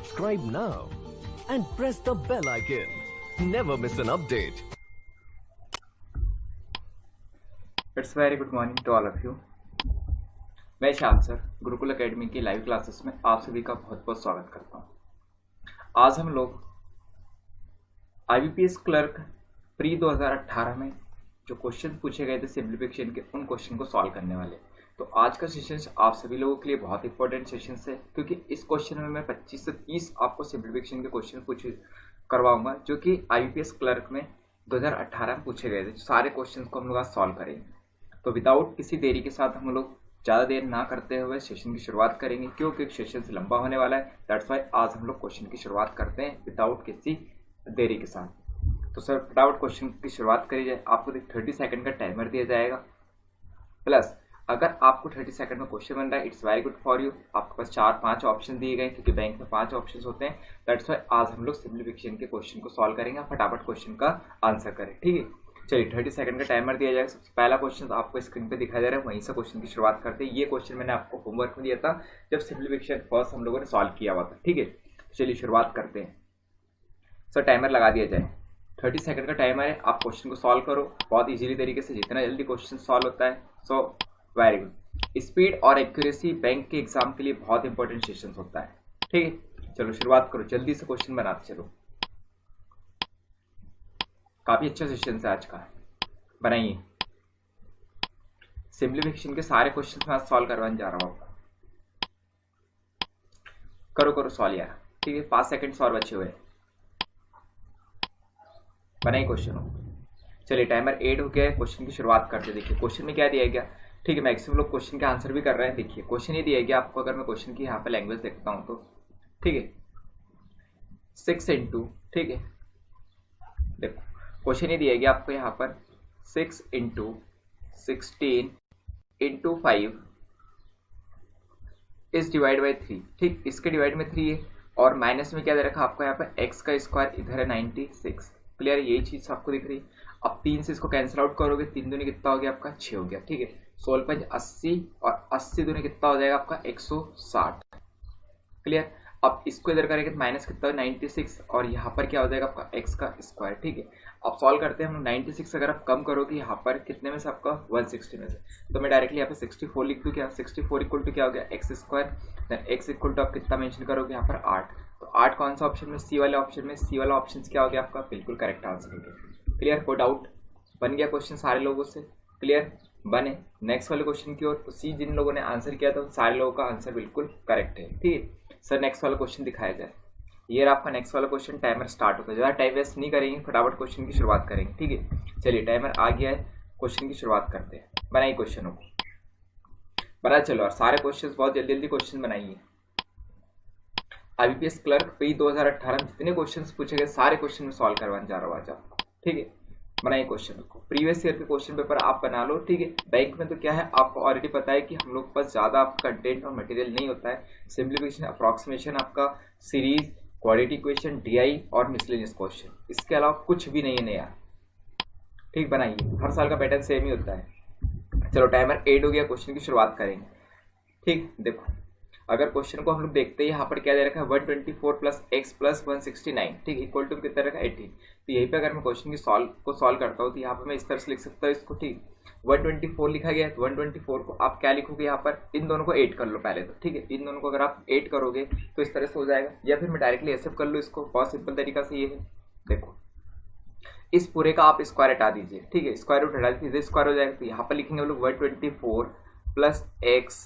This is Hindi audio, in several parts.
subscribe now and press the bell icon. Never miss an update. It's very good morning to all of you. मैं श्याम सर गुरुकुल एकेडमी की लाइव क्लासेस में आप सभी का बहुत बहुत स्वागत करता हूं। आज हम लोग IBPS क्लर्क प्री 2018 में जो क्वेश्चन पूछे गए थे सिंप्लीफिकेशन के, उन क्वेश्चन को सॉल्व करने वाले। तो आज का सेशन आप सभी लोगों के लिए बहुत इंपॉर्टेंट सेशन है, क्योंकि इस क्वेश्चन में मैं 25 से 30 आपको सिंप्लीफिकेशन के क्वेश्चन करवाऊंगा जो कि IBPS क्लर्क में 2018 में पूछे गए थे। सारे क्वेश्चन को हम लोग आज सॉल्व करेंगे। तो विदाउट किसी देरी के साथ हम लोग ज़्यादा देर ना करते हुए सेशन की शुरुआत करेंगे, क्योंकि सेशन से लंबा होने वाला है। दैट्स वाई आज हम लोग क्वेश्चन की शुरुआत करते हैं विदाउट किसी देरी के साथ। तो सर विदाउट क्वेश्चन की शुरुआत करी जाए। आपको 30 सेकंड का टाइमर दिया जाएगा, प्लस अगर आपको 30 सेकंड में क्वेश्चन बन रहा है, it's very good for you. आपके पास 4-5 ऑप्शन दिए गए, क्योंकि बैंक में 5 ऑप्शन होते हैं। दैट्स वाई आज हम लोग सिंप्लीफिकेशन के क्वेश्चन को सॉल्व करेंगे। फटाफट क्वेश्चन का आंसर करें, ठीक है। चलिए 30 सेकंड का टाइमर दिया जाएगा। सबसे पहला क्वेश्चन आपको स्क्रीन पे दिखाई दे रहा है, वहीं से क्वेश्चन की शुरुआत करते हैं। ये क्वेश्चन मैंने आपको होमवर्क में दिया था जब सिंप्लीफिकेशन फर्स्ट हम लोगों ने सॉल्व किया हुआ था, ठीक है। चलिए शुरुआत करते हैं। सर टाइमर लगा दिया जाए। 30 सेकंड का टाइमर है। आप क्वेश्चन को सॉल्व करो बहुत इजीली तरीके से, जितना जल्दी क्वेश्चन सॉल्व होता है सो वेरी गुड। स्पीड और एक्यूरेसी बैंक के एग्जाम के लिए बहुत इंपॉर्टेंट सेशन होता है, ठीक है। चलो शुरुआत करो, जल्दी से क्वेश्चन बनाते चलो। काफी अच्छा सेशन है आज का, बनाइए। सिंप्लीफिकेशन के सारे क्वेश्चन मैं आज सॉल्व करवाने जा रहा हूँ आपको। करो सॉल्व यार, ठीक है। 5 सेकंड और बचे हुए, बनाइए क्वेश्चन हो। चलिए टाइमर 8 हो गया है। क्वेश्चन की शुरुआत करते। देखिए क्वेश्चन में क्या दिया गया, ठीक है। मैक्सिमम लोग क्वेश्चन के आंसर भी कर रहे हैं। देखिए क्वेश्चन ये दिया गया आपको, अगर मैं क्वेश्चन की यहाँ पे लैंग्वेज देखता हूँ तो, ठीक है, 6 इंटू, ठीक है। देखो क्वेश्चन ये दिया गया आपको यहाँ पर 6 इंटू 16 इंटू 5 इस डिवाइड बाई 3, ठीक। इसके डिवाइड में 3 है, और माइनस में क्या दे रखा आपको यहाँ पर x का स्क्वायर, इधर है 96। क्लियर, यही चीज आपको दिख रही है। अब 3 से इसको कैंसिल आउट करोगे, 3 दूनी कितना हो गया आपका 6 हो गया, ठीक है। 16 पंज 80, और 80 दूनी कितना हो जाएगा आपका 160। क्लियर। अब इसको इधर करेंगे तो माइनस कितना 96, और यहाँ पर क्या हो जाएगा आपका x का स्क्वायर, ठीक है। अब सॉल्व करते हैं हम। 96 अगर आप कम करोगे यहाँ पर कितने में से आपका 160 में से, तो मैं डायरेक्टली यहाँ पे 64 लिख दूँ। क्या 64 इक्वल टू क्या हो गया x square, then x equal to आप कितना मेंशन करोगे यहाँ पर 8। तो 8 कौन सा ऑप्शन में, सी वाले ऑप्शन में। सी वाला ऑप्शन क्या हो गया आपका, बिल्कुल करेक्ट आंसर हो गया। क्लियर, कोई डाउट? बन गया क्वेश्चन सारे लोगों से, क्लियर बने। नेक्स्ट वाले क्वेश्चन की ओर। तो सी जिन लोगों ने आंसर किया था सारे लोगों का आंसर बिल्कुल करेक्ट है, ठीक है। सर नेक्स्ट वाला क्वेश्चन दिखाया जाए। ये आपका नेक्स्ट वाला क्वेश्चन। टाइमर स्टार्ट होता है, ज़्यादा टाइम वेस्ट नहीं करेंगे, फटाफट क्वेश्चन की शुरुआत करेंगे, ठीक है। चलिए टाइमर आ गया है, क्वेश्चन की शुरुआत करते हैं। बनाइए क्वेश्चनों को, बना चलो। और सारे क्वेश्चन बहुत जल्दी जल्दी क्वेश्चन बनाइए। IBPS क्लर्क प्री 2018 में जितने क्वेश्चन पूछे गए सारे क्वेश्चन में सॉल्व करवाने जा रहा हूँ आज आपको, ठीक है। बनाइए क्वेश्चन को। प्रीवियस ईयर के क्वेश्चन पेपर आप बना लो, ठीक है। बैंक में तो क्या है आपको ऑलरेडी पता है कि हम लोग के पास ज्यादा आपका कंटेंट और मटेरियल नहीं होता है। सिंप्लीफिकेशन, अप्रॉक्सीमेशन, आपका सीरीज, क्वाड्रेटिक इक्वेशन, DI और मिसलेनियस क्वेश्चन, इसके अलावा कुछ भी नहीं है नया, ठीक। बनाइए, हर साल का पैटर्न सेम ही होता है। चलो टाइमर 8 हो गया, क्वेश्चन की शुरुआत करेंगे, ठीक। देखो अगर क्वेश्चन को हम लोग देखते हैं यहाँ पर क्या दे रखा है 124 प्लस x प्लस 169, ठीक, इक्वल टू कितना रखा 18। तो यहीं पे अगर मैं क्वेश्चन की सॉल्व करता हूँ तो यहाँ पर मैं इस तरह से लिख सकता हूँ इसको, ठीक। 124 लिखा गया है, तो 124 को आप क्या लिखोगे यहाँ पर, इन दोनों को 8 कर लो पहले तो, ठीक है। इन दोनों को अगर आप 8 करोगे तो इस तरह से हो जाएगा, या फिर मैं डायरेक्टली ऐसे कर लूँ इसको। बहुत सिंपल तरीका से ये है, देखो इस पूरे का आप स्क्वायर हटा दीजिए, ठीक है। स्क्वायर रूट हटा दीजिए, स्क्वायर हो जाएगा। तो यहाँ पर लिखेंगे हम लोग 124 प्लस x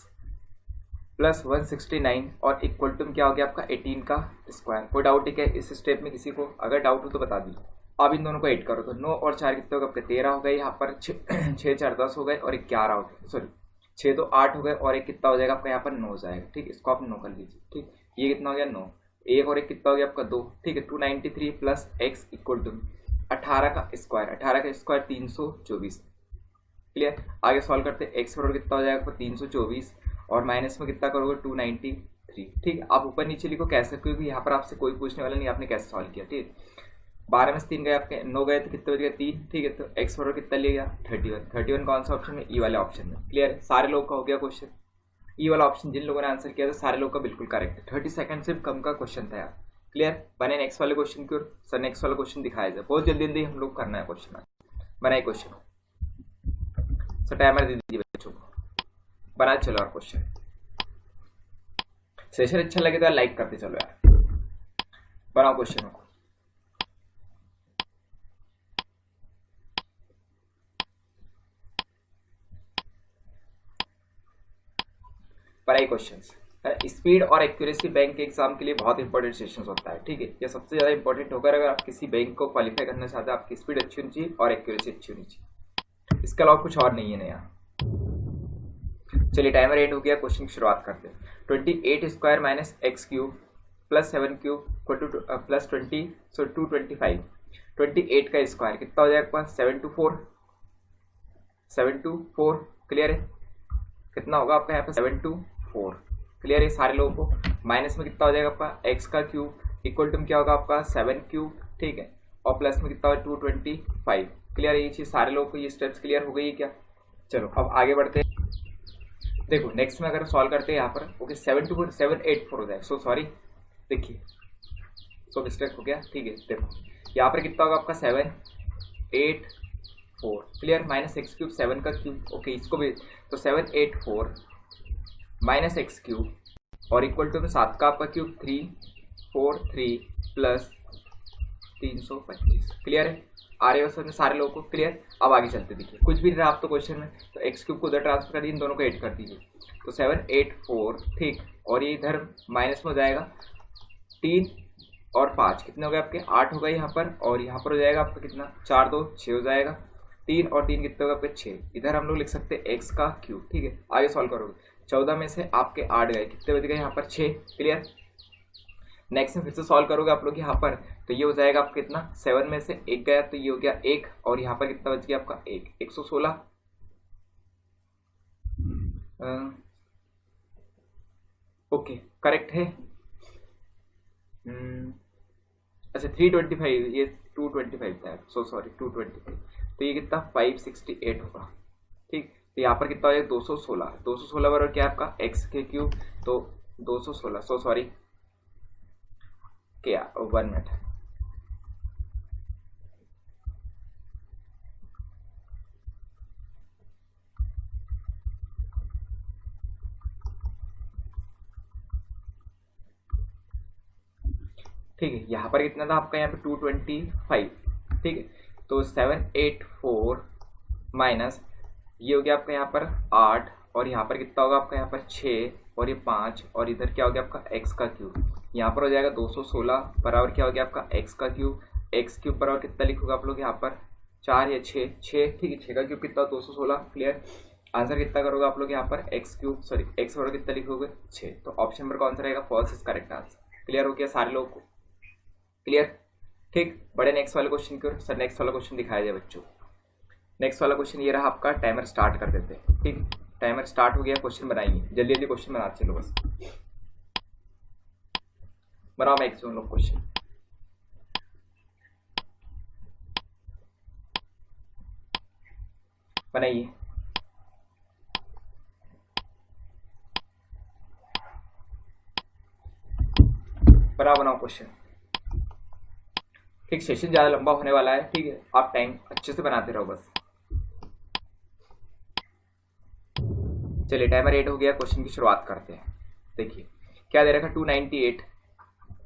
प्लस 169 और इक्वल टू क्या हो गया आपका 18 का स्क्वायर। कोई डाउट है क्या इस स्टेप में किसी को? अगर डाउट हो तो बता दीजिए। अब इन दोनों को 8 करो तो 9 और 4 कितने हो गए आपके 13 हो गए। यहाँ पर 6 4 10 हो गए, और 11 हो गए, सॉरी 6 तो 8 हो गए, और एक कितना हो जाएगा आपका यहाँ पर 9 हो जाएगा, ठीक। इसको आप 9 कर लीजिए, ठीक। ये कितना हो गया 9, एक और एक कितना हो गया आपका 2, ठीक है। 293 प्लस x इक्वल टू 18 का स्क्वायर, 18 का स्क्वायर 324। क्लियर, आगे सॉल्व करते हैं। x बराबर कितना हो जाएगा आपका 324, और माइनस में कितना करोगे 293, ठीक है। आप ऊपर नीचे लिखो कैसे, क्योंकि यहाँ पर आपसे कोई पूछने वाला नहीं आपने कैसे सॉल्व किया, ठीक। 12 में से 3 गए आपके 9 गए, तो कितने बच गए 3, ठीक है। तो x बराबर कितना लिया 31 कौन सा ऑप्शन में, ई वाले ऑप्शन में। क्लियर, सारे लोग का हो गया क्वेश्चन। ये वाला ऑप्शन जिन लोगों ने आंसर किया था सारे लोग का बिल्कुल करेक्ट है। 30 सेकंड से कम का क्वेश्चन था यार। क्लियर? बने नेक्स्ट वाले क्वेश्चन की ओर। सर नेक्स्ट वाला क्वेश्चन दिखाया जाए, बहुत जल्दी जल्दी हम लोग करना है क्वेश्चन। बनाए क्वेश्चन, सर टाइमर दे दीजिए बच्चों को, बना चलो और क्वेश्चन। सेशन अच्छा लगे तो लाइक करते चलो यार। बनाओ क्वेश्चन को। बनाइए क्वेश्चंस। स्पीड और एक्यूरेसी बैंक के एग्जाम के लिए बहुत इंपॉर्टेंट सेशन होता है, ठीक है। ये सबसे ज्यादा इंपॉर्टेंट होगा अगर आप किसी बैंक को क्वालिफाई करना चाहते हैं। आपकी स्पीड अच्छी होनी चाहिए और एक्यूरेसी अच्छी होनी चाहिए, इसके अलावा कुछ और नहीं है नया। चलिए टाइमर एंड हो गया, क्वेश्चन की शुरुआत करते हैं। 28 square minus x cube plus 7 cube plus 20 सो 225। 28 का स्क्वायर कितना हो जाएगा आपका? 7 to 4 क्लियर है? कितना होगा आपका यहाँ पे? 7 to 4 क्लियर है सारे लोगों को? माइनस में कितना हो जाएगा आपका? एक्स का क्यूब इक्वल टू क्या होगा आपका? 7 क्यूब, ठीक है। और प्लस में कितना होगा? 225। क्लियर है ये चीज सारे लोगों को? ये स्टेप्स क्लियर हो गई है क्या? चलो अब आगे बढ़ते हैं। देखो नेक्स्ट में अगर सॉल्व करते हैं यहाँ पर, ओके 7 to 4 784 हो जाएगा। सो सॉरी, देखिए सो मिस्टेक हो गया, ठीक है। देखो यहाँ पर कितना होगा आपका? 784 क्लियर। माइनस एक्स क्यूब 7 का क्यूब, ओके इसको भी तो 784 माइनस एक्स क्यूब और इक्वल टू में 7 का आपका क्यूब 343 प्लस 325। क्लियर है? आ रहे हो समझ में सारे लोगों को? क्लियर? अब आगे चलते देखिए, कुछ भी रहा आप तो क्वेश्चन में, तो एक्स क्यूब को उधर ट्रांसफर कर दीजिए, इन दोनों को ऐड कर दीजिए। तो 784 ठीक, और ये इधर माइनस में हो जाएगा 3 और 5 कितने हो गए आपके? 8 हो गए यहाँ पर, और यहाँ पर हो जाएगा आपका कितना? 4 2 6 हो जाएगा। 3 और 3 कितने होगा आपके? 6। इधर हम लोग लिख सकते हैं एक्स का क्यूब, ठीक है। आगे सॉल्व करोगे, 14 में से आपके 8 गए, कितने बच गए यहाँ पर? 6। क्लियर? नेक्स्ट में फिर से सॉल्व करोगे आप लोग यहाँ पर, तो ये हो जाएगा आपका कितना? 7 में से 1 गया तो ये हो गया 1, और यहाँ पर कितना बच गया आपका? 1। 116 ओके करेक्ट है। अच्छा 325, ये 225 था, सो सॉरी 225, तो ये कितना? 568 होगा, ठीक। तो यहाँ पर कितना हो जाएगा? 216। 216 बराबर क्या आपका? एक्स के क्यूब, तो 216 सो सॉरी क्या 1 मिनट, ठीक है। यहाँ पर कितना था आपका? यहाँ पे 225, ठीक है। तो 784 माइनस ये हो गया आपका यहाँ पर 8, और यहाँ पर कितना होगा आपका? यहाँ पर 6 और ये 5, और इधर क्या हो गया आपका? एक्स का क्यूब। यहाँ पर हो जाएगा 216 बराबर क्या हो गया आपका? एक्स का क्यूब। एक्स क्यूब बराबर कितना लिखोगे आप लोग यहाँ पर? 4 या 6, ठीक है। 6 का क्यूब कितना? 216। क्लियर? आंसर कितना करोगे आप लोग यहाँ पर? एक्स क्यूब सॉरी एक्स बराबर कितना लिखोगे? 6। तो ऑप्शन नंबर कौन सा रहेगा? First is correct answer. Clear हो गया सारे लोगों को? क्लियर? ठीक, बड़े नेक्स्ट वाले क्वेश्चन की ओर। सर नेक्स्ट वाला क्वेश्चन दिखाया जाए बच्चों। नेक्स्ट वाला क्वेश्चन ये रहा आपका। टाइमर स्टार्ट कर देते हैं, ठीक। टाइमर स्टार्ट हो गया, क्वेश्चन बनाइए जल्दी जल्दी, क्वेश्चन बनाते चलो बस। बनाओ मैक्सिमम लोग क्वेश्चन। बनाइए। बनाओ क्वेश्चन, ठीक। सेशन ज्यादा लंबा होने वाला है, ठीक है। आप टाइम अच्छे से बनाते रहो बस। चलिए टाइमर 8 हो गया, क्वेश्चन की शुरुआत करते हैं। देखिए क्या दे रखा?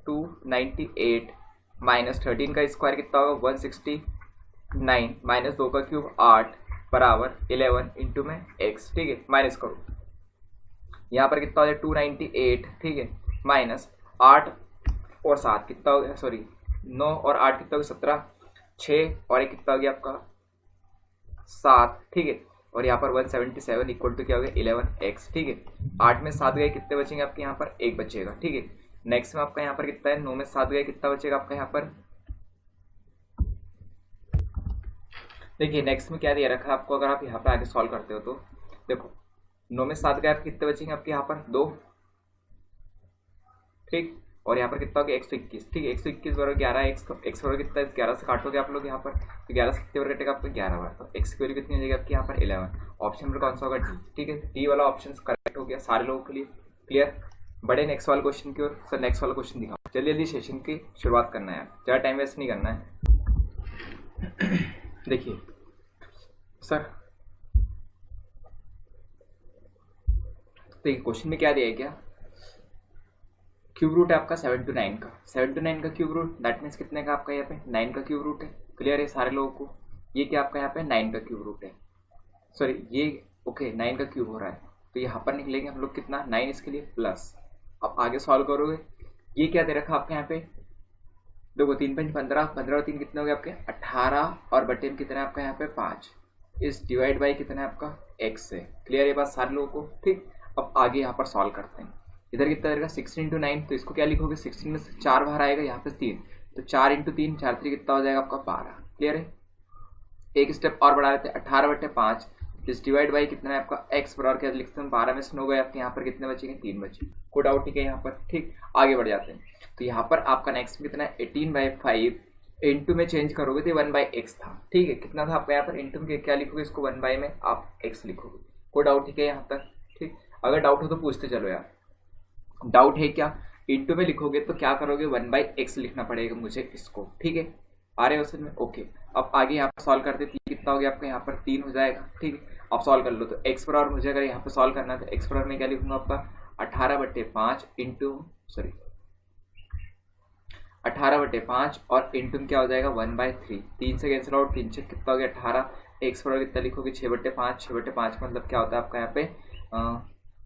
298 माइनस 13 का स्क्वायर कितना होगा? 169 माइनस 2 का क्यूब 8 बराबर 11 इंटू में एक्स, ठीक है। माइनस करो, यहाँ पर कितना हो जाए? 298, ठीक है, माइनस 8 और 7 कितना हो गया? सॉरी 9 और 8 कितना हो गया? 17, 6 और 1 कितना हो गया आपका? 7, ठीक है। और यहाँ पर 177 इक्वल टू क्या हो गया? 11x, ठीक है। 8 में 7 गए, कितने बचेंगे आपके? यहाँ पर 1 बचेगा, ठीक है। नेक्स्ट में आपका यहाँ पर कितना है? 9 में 7 गए, कितना बचेगा आपका यहाँ पर? देखिए नेक्स्ट में क्या दिया रखा है आपको, अगर आप यहाँ पे आगे सॉल्व करते हो तो देखो 9 में 7 गए, आप कितने बचेंगे आपके यहाँ पर? 2, ठीक। और यहाँ पर कितना हो गया 121, ठीक है 121 बराबर 11, एक्स बराबर कितना 11 से काटोगे आप लोग यहाँ पर, तो 11 से कितने बार कटेगा आपको 11 बार, तो एक्स की वैल्यू कितनी हो जाएगी आपकी यहाँ पर 11। ऑप्शन नंबर कौन सा होगा डी, ठीक है डी वाला ऑप्शन करेक्ट हो गया सारे लोगों के लिए। क्लियर, बड़े नेक्स्ट वाले क्वेश्चन की ओर। सर नेक्स्ट वाला क्वेश्चन दिखाओ, जल्दी जल्दी सेशन की शुरुआत करना है, ज़्यादा टाइम वेस्ट नहीं करना है। देखिए सर, देखिए क्वेश्चन में क्या दिया है, क्या क्यूब रूट है आपका 7 to 9 का, 7 to 9 का क्यूब रूट, दैट मीन्स कितने का आपका यहाँ पे 9 का क्यूब रूट है। क्लियर है सारे लोगों को, ये क्या आपका यहाँ पे 9 का क्यूब रूट है, सॉरी ये ओके 9 का क्यूब हो रहा है, तो यहाँ पर निकलेंगे हम लोग कितना 9 इसके लिए प्लस। अब आगे सॉल्व करोगे, ये क्या दे रखा आपके यहाँ पे, देखो 3 5 15, 15 और 3 कितने हो गए आपके 18, और बटे में कितना है आपका यहाँ पे 5, इस डिवाइड बाई कितना है आपका x से। क्लियर ये बात सारे लोगों को, ठीक। अब आगे यहाँ पर सॉल्व करते हैं, इधर कितना रहेगा 16 into 9, तो इसको क्या लिखोगे 16 में से 4 बाहर आएगा, यहाँ पे 3, तो 4 into 3 4 3 कितना हो जाएगा आपका 12। क्लियर है, एक स्टेप और बढ़ा लेते हैं, 18 बटे 5 इस डिवाइड बाई कितना है आपका x बराबर क्या लिखते हैं 12 में से 9 गए आपके, यहाँ पर कितने बचेंगे 3 बचे, कोई डाउट ठीक है यहाँ पर, ठीक। आगे बढ़ जाते हैं, तो यहाँ पर आपका नेक्स्ट कितना है 18/5 इंटू में चेंज करोगे तो 1/x था, ठीक है कितना था आपका यहाँ पर इंटू में क्या लिखोगे, इसको 1 में आप x लिखोगे, कोई डाउट ठीक है यहाँ तक, ठीक। अगर डाउट हो तो पूछते चलो यार, डाउट है क्या, इंटू में लिखोगे तो क्या करोगे 1/x लिखना पड़ेगा मुझे इसको, ठीक है आ रहे हो समझ में, ओके। अब आगे यहाँ पर सॉल्व करते, कितना हो गया आपका यहाँ पर 3 हो जाएगा, ठीक है। अब सॉल्व कर लो, तो x बराबर मुझे अगर यहाँ पे सॉल्व करना है तो x बराबर में क्या लिखूंगा आपका 18/5 इंटू सॉरी 18/5 और इंटू क्या हो जाएगा 1/3, 3 से कैंसिल आउट, 3 से कितना हो गया 18, x बराबर कितना लिखोगे 6/5, 6/5 मतलब क्या होता है आपका यहाँ पे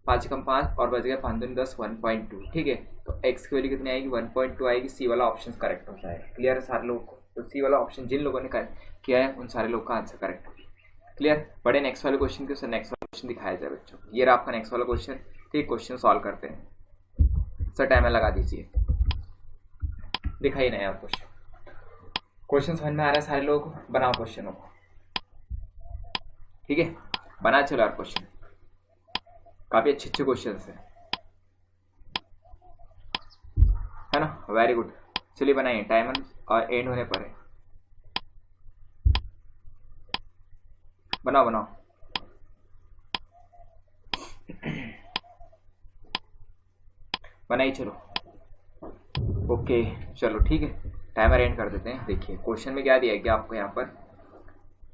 5 कम 5 और बच गया 5 दूनी 10 1.2, ठीक है। तो x की वैल्यू कितनी आएगी 1.2 आएगी, सी वाला ऑप्शन करेक्ट होता है। क्लियर है सारे लोगों को, तो सी वाला ऑप्शन जिन लोगों ने किया है उन सारे लोगों का आंसर करेक्ट होगा। क्लियर, बड़े नेक्स्ट वाले क्वेश्चन के नेक्स्ट वाला क्वेश्चन दिखाया जाए बच्चों, ये रहा आपका नेक्स्ट वाला क्वेश्चन, ठीक। क्वेश्चन सॉल्व करते हैं, सर टाइमर लगा दीजिए, दिखाई नहीं आप क्वेश्चन समझ में आ रहा है सारे लोगों को, बनाओ क्वेश्चनों को, ठीक है बना चलो यार क्वेश्चन, काफी अच्छे अच्छे क्वेश्चन है ना, वेरी गुड। चलिए बनाइए, टाइमर और एंड होने पर है, बनाओ बनाओ। बनाइए चलो, ओके चलो ठीक है, टाइमर एंड कर देते हैं। देखिए क्वेश्चन में क्या दिया है कि आपको यहाँ पर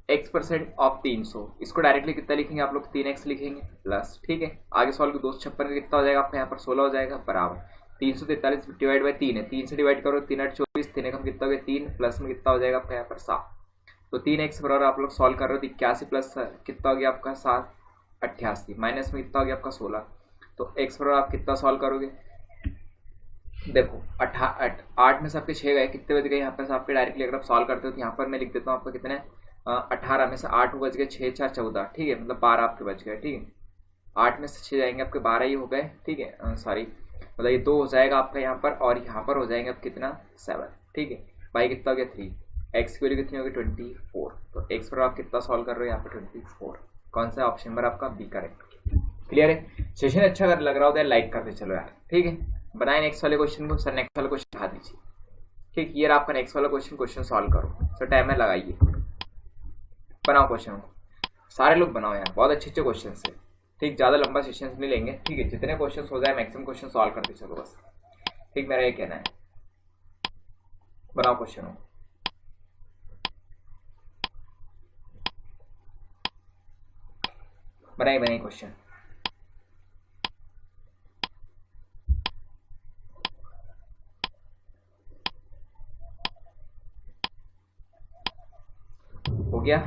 x% ऑफ 300, इसको डायरेक्टली कितना लिखेंगे आप लोग 3x लिखेंगे प्लस, ठीक है। आगे सॉल्व को 256 का कितना हो जाएगा आपका यहाँ पर 16 हो जाएगा, बराबर 343 डिवाइड बाई 3 है, 3 से डिवाइड करो 3 8 24, 3 कम कितना हो गया 3, प्लस में कितना हो जाएगा आपका यहाँ पर 7, तो 3x बराबर आप लोग सॉल्व कर रहे हो 81 प्लस कितना हो गया आपका 7 88, माइनस में कितना हो गया आपका 16, तो x बराबर आप कितना सॉल्व करोगे, देखो 8 में से आपके 6 गए, कितने बच गए यहाँ पर आपके डायरेक्टली अगर आप सॉल्व करते हो तो यहाँ पर मैं लिख देता हूँ आपका कितने 18 में से 8 बच गए, 6 4 14, ठीक है मतलब 12 आपके बच गए, ठीक है। 8 में से 6 जाएंगे आपके 12 ही हो गए, ठीक है सॉरी मतलब ये 2 हो जाएगा आपका यहाँ पर, और यहाँ पर हो जाएंगे आप कितना 7, ठीक है। बाई कितना हो गया 3, एक्स की वैल्यू कितनी होगी 24, तो एक्स पर आप कितना सॉल्व कर रहे हो यहाँ पर 24, कौन सा ऑप्शन पर आपका बी करेक्ट। क्लियर है, सेशन अच्छा अगर लग रहा हो तो लाइक करते चलो यार, ठीक है। बनाए नेक्स्ट वाले क्वेश्चन को, सर नेक्स्ट वाला क्वेश्चन दिखा दीजिए, ठीक। ये आपका नेक्स्ट वाला क्वेश्चन सॉल्व करो, सर टाइमर लगाइए, बनाओ क्वेश्चन को, सारे लोग बनाओ यार, बहुत अच्छे अच्छे क्वेश्चन है, ठीक। ज़्यादा लंबा सेशन नहीं लेंगे, ठीक है। जितने क्वेश्चन हो जाए मैक्सिमम क्वेश्चन सॉल्व करते चलो बस, ठीक। मेरा ये कहना है, बनाओ क्वेश्चन को, बनाइए क्वेश्चन, हो गया,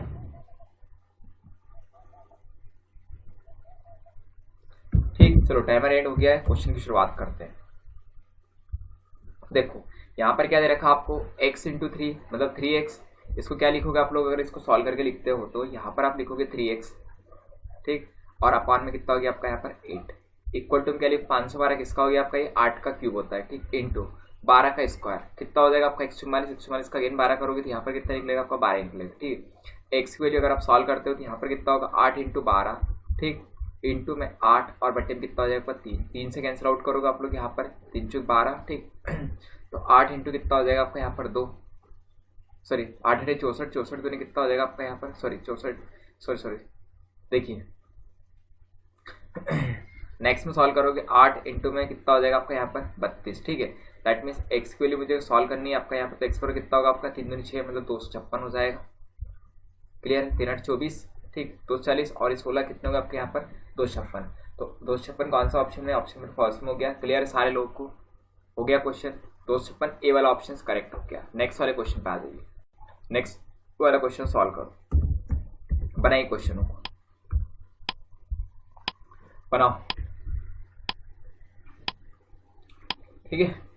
ठीक। चलो टाइमर एंड हो गया है, क्वेश्चन की शुरुआत करते हैं। देखो यहाँ पर क्या दे रखा आपको x इंटू 3 मतलब 3x, इसको क्या लिखोगे आप लोग, अगर इसको सॉल्व करके लिखते हो तो यहाँ पर आप लिखोगे 3x, ठीक। और अपान में कितना हो गया आपका यहाँ पर 8, इक्वल टू क्या लिख 512 किसका हो गया आपका, ये 8 का क्यूब होता है, ठीक। इंटू 12 का स्क्वायर कितना हो जाएगा आपका 144 का अगेन 12 करोगे तो यहाँ पर कितना निकलेगा आपका 12 निकलेगा, ठीक। एक्स की वैल्यू अगर आप सॉल्व करते हो तो यहाँ पर कितना होगा 8 इंटू 12, ठीक। इंटू में 8 और बटे में कितना हो जाएगा 3, 3 से कैंसिल आउट करोगे आप लोग यहाँ पर 3 चौक 12, ठीक। तो 8 इंटू कितना हो जाएगा आपका यहाँ पर 2, सॉरी 8 इंटू 64, 64 दूनी कितना हो जाएगा आपका यहाँ पर, सॉरी 64, सॉरी देखिए नेक्स्ट में सॉल्व करोगे 8 इंटू में कितना हो जाएगा आपका यहाँ पर 32, ठीक है। दैट मीन्स एक्स की वैल्यू मुझे सॉल्व करनी है आपका यहाँ पर, तो एक्स पर कितना होगा आपका 3 दूनी 6 मतलब 256 हो जाएगा। क्लियर है, 3 8 24, ठीक, 240 और 16 कितने होगा आपके यहाँ पर 256। तो 256 कौन सा ऑप्शन है, ऑप्शन नंबर फर्स्ट में हो गया। क्लियर है सारे लोगों को, हो गया क्वेश्चन 256 ए वाला ऑप्शन करेक्ट हो गया। नेक्स्ट वाले क्वेश्चन पे आ जाइए, नेक्स्ट वाला क्वेश्चन सॉल्व करो, बनाइए क्वेश्चनों को, बनाओ, ठीक है।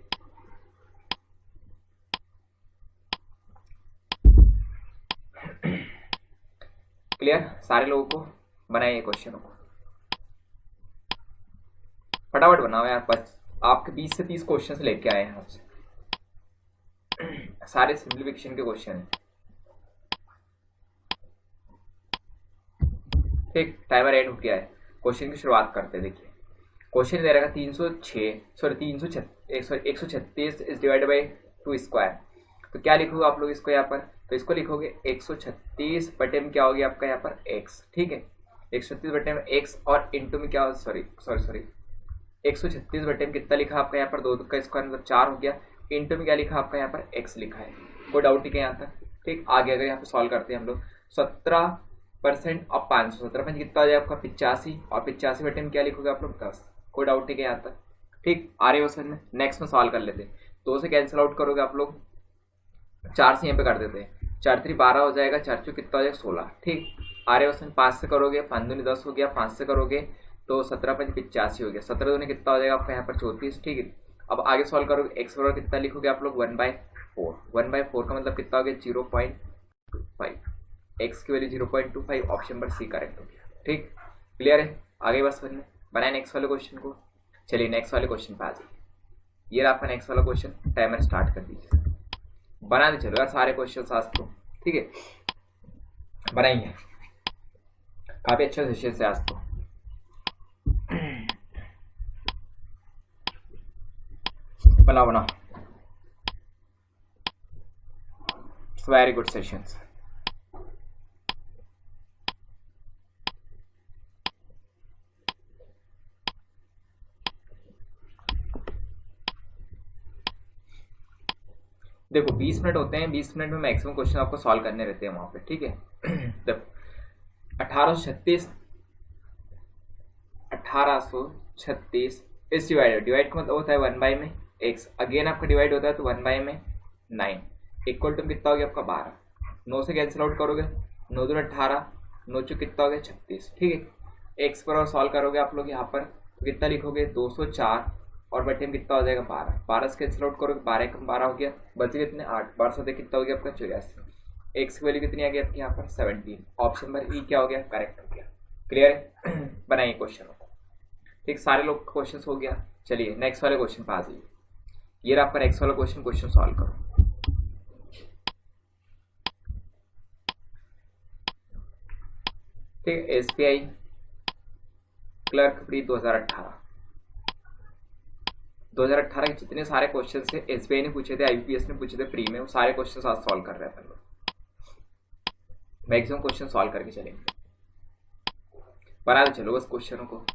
क्लियर सारे लोगों को, बनाइए क्वेश्चनों को, फटाफट बनाओ यार, बस आपके 20 से 30 क्वेश्चन लेके आए हैं आपसे, सारे सिंप्लीफिकेशन के क्वेश्चन हैं, ठीक। टाइमर एंड हो गया है, क्वेश्चन की शुरुआत करते हैं। देखिए क्वेश्चन दे रखा 136 इज डिवाइडेड बाई 2 स्क्वायर, तो क्या लिखोगे आप लोग इसको यहाँ पर, तो इसको लिखोगे 136 बटे में क्या हो गया आपका यहाँ पर x, ठीक है। 136 बटे में x और इंटू में क्या हो, सॉरी 136 बटे में कितना लिखा आपका यहाँ पर 2 का स्क्वायर मतलब 4 हो गया, इंटू में क्या लिखा आपका यहाँ पर x लिखा है, कोई डाउट नहीं है यहाँ तक, ठीक। आगे अगर यहाँ पे सॉल्व करते हैं हम लोग 17% और 517 कितना हो जाएगा आपका 85, और 85 बटे में क्या लिखोगे आप लोग 10, कोई डाउट नहीं है यहाँ तक, ठीक। आ रही हो समझ में। नेक्स्ट में सॉल्व कर लेते हैं, 2 से कैंसिल आउट करोगे आप लोग, 4 से यहाँ पे कर देते हैं, 4 3 12 हो जाएगा, 4 चौक कितना हो जाएगा 16, ठीक। आ रहे हो 5 से करोगे 5 दूनी 10 हो गया, 5 से करोगे तो 17 5 85 हो गया, 17 दूनी कितना हो जाएगा आपका यहाँ पर 34, ठीक है। अब आगे सॉल्व करोगे एक्स बराबर कितना लिखोगे आप लोग 1/4, 1/4 का मतलब कितना हो गया 0.25, एक्स की value 0.25, option number C correct हो गया, ठीक। क्लियर है, आगे बस समझ में। बनाए नेक्स्ट वाले क्वेश्चन को, चलिए नेक्स्ट वाले क्वेश्चन पे आ जाइए। ये रहा आपका नेक्स्ट वाला क्वेश्चन, टाइमर स्टार्ट कर दीजिए, बनाते चलो यार सारे क्वेश्चन आज तो, ठीक है। बनाइए काफी अच्छा सेशन से आज तो, बनाओ बनाओ, वेरी गुड सेशंस। देखो 20 मिनट होते हैं, 20 मिनट में मैक्सिमम क्वेश्चन आपको सॉल्व करने रहते हैं वहां पे, ठीक है। देखो 1836 इस डिवाइड का मतलब होता है 1 बाई में x, अगेन आपका डिवाइड होता है तो 1 बाई में 9, इक्वल टू कितना हो गया आपका 12, 9 से कैंसिल आउट करोगे 9 दूनी 18, 9 चौक कितना हो गया 36, ठीक है। x पर सॉल्व करोगे आप लोग यहाँ पर तो कितना लिखोगे 204 और बटे में कितना हो जाएगा 12, 12 से कैंसिल आउट करोगे 12 कम 12 हो गया, बचे कितने 8, 12 से कितना हो गया आपका 84, एक्स की वैल्यू कितनी आ गई आपकी यहाँ पर 17, ऑप्शन नंबर ई क्या हो गया करेक्ट हो गया। क्लियर है, बनाइए क्वेश्चन को, ठीक। सारे लोग क्वेश्चन हो गया, चलिए नेक्स्ट वाले क्वेश्चन पे आ जाइए। ये रहा आपका नेक्स्ट वाला क्वेश्चन सॉल्व करो, ठीक। एसबीआई क्लर्क प्री 2018 के जितने सारे क्वेश्चन थे एसबीआई ने पूछे थे, आईबीपीएस ने पूछे थे प्री में, वो सारे क्वेश्चन आज सॉल्व कर रहे हैं अपन लोग, मैक्सिमम क्वेश्चन सॉल्व करके चलेंगे। बना चलो बस क्वेश्चनों को,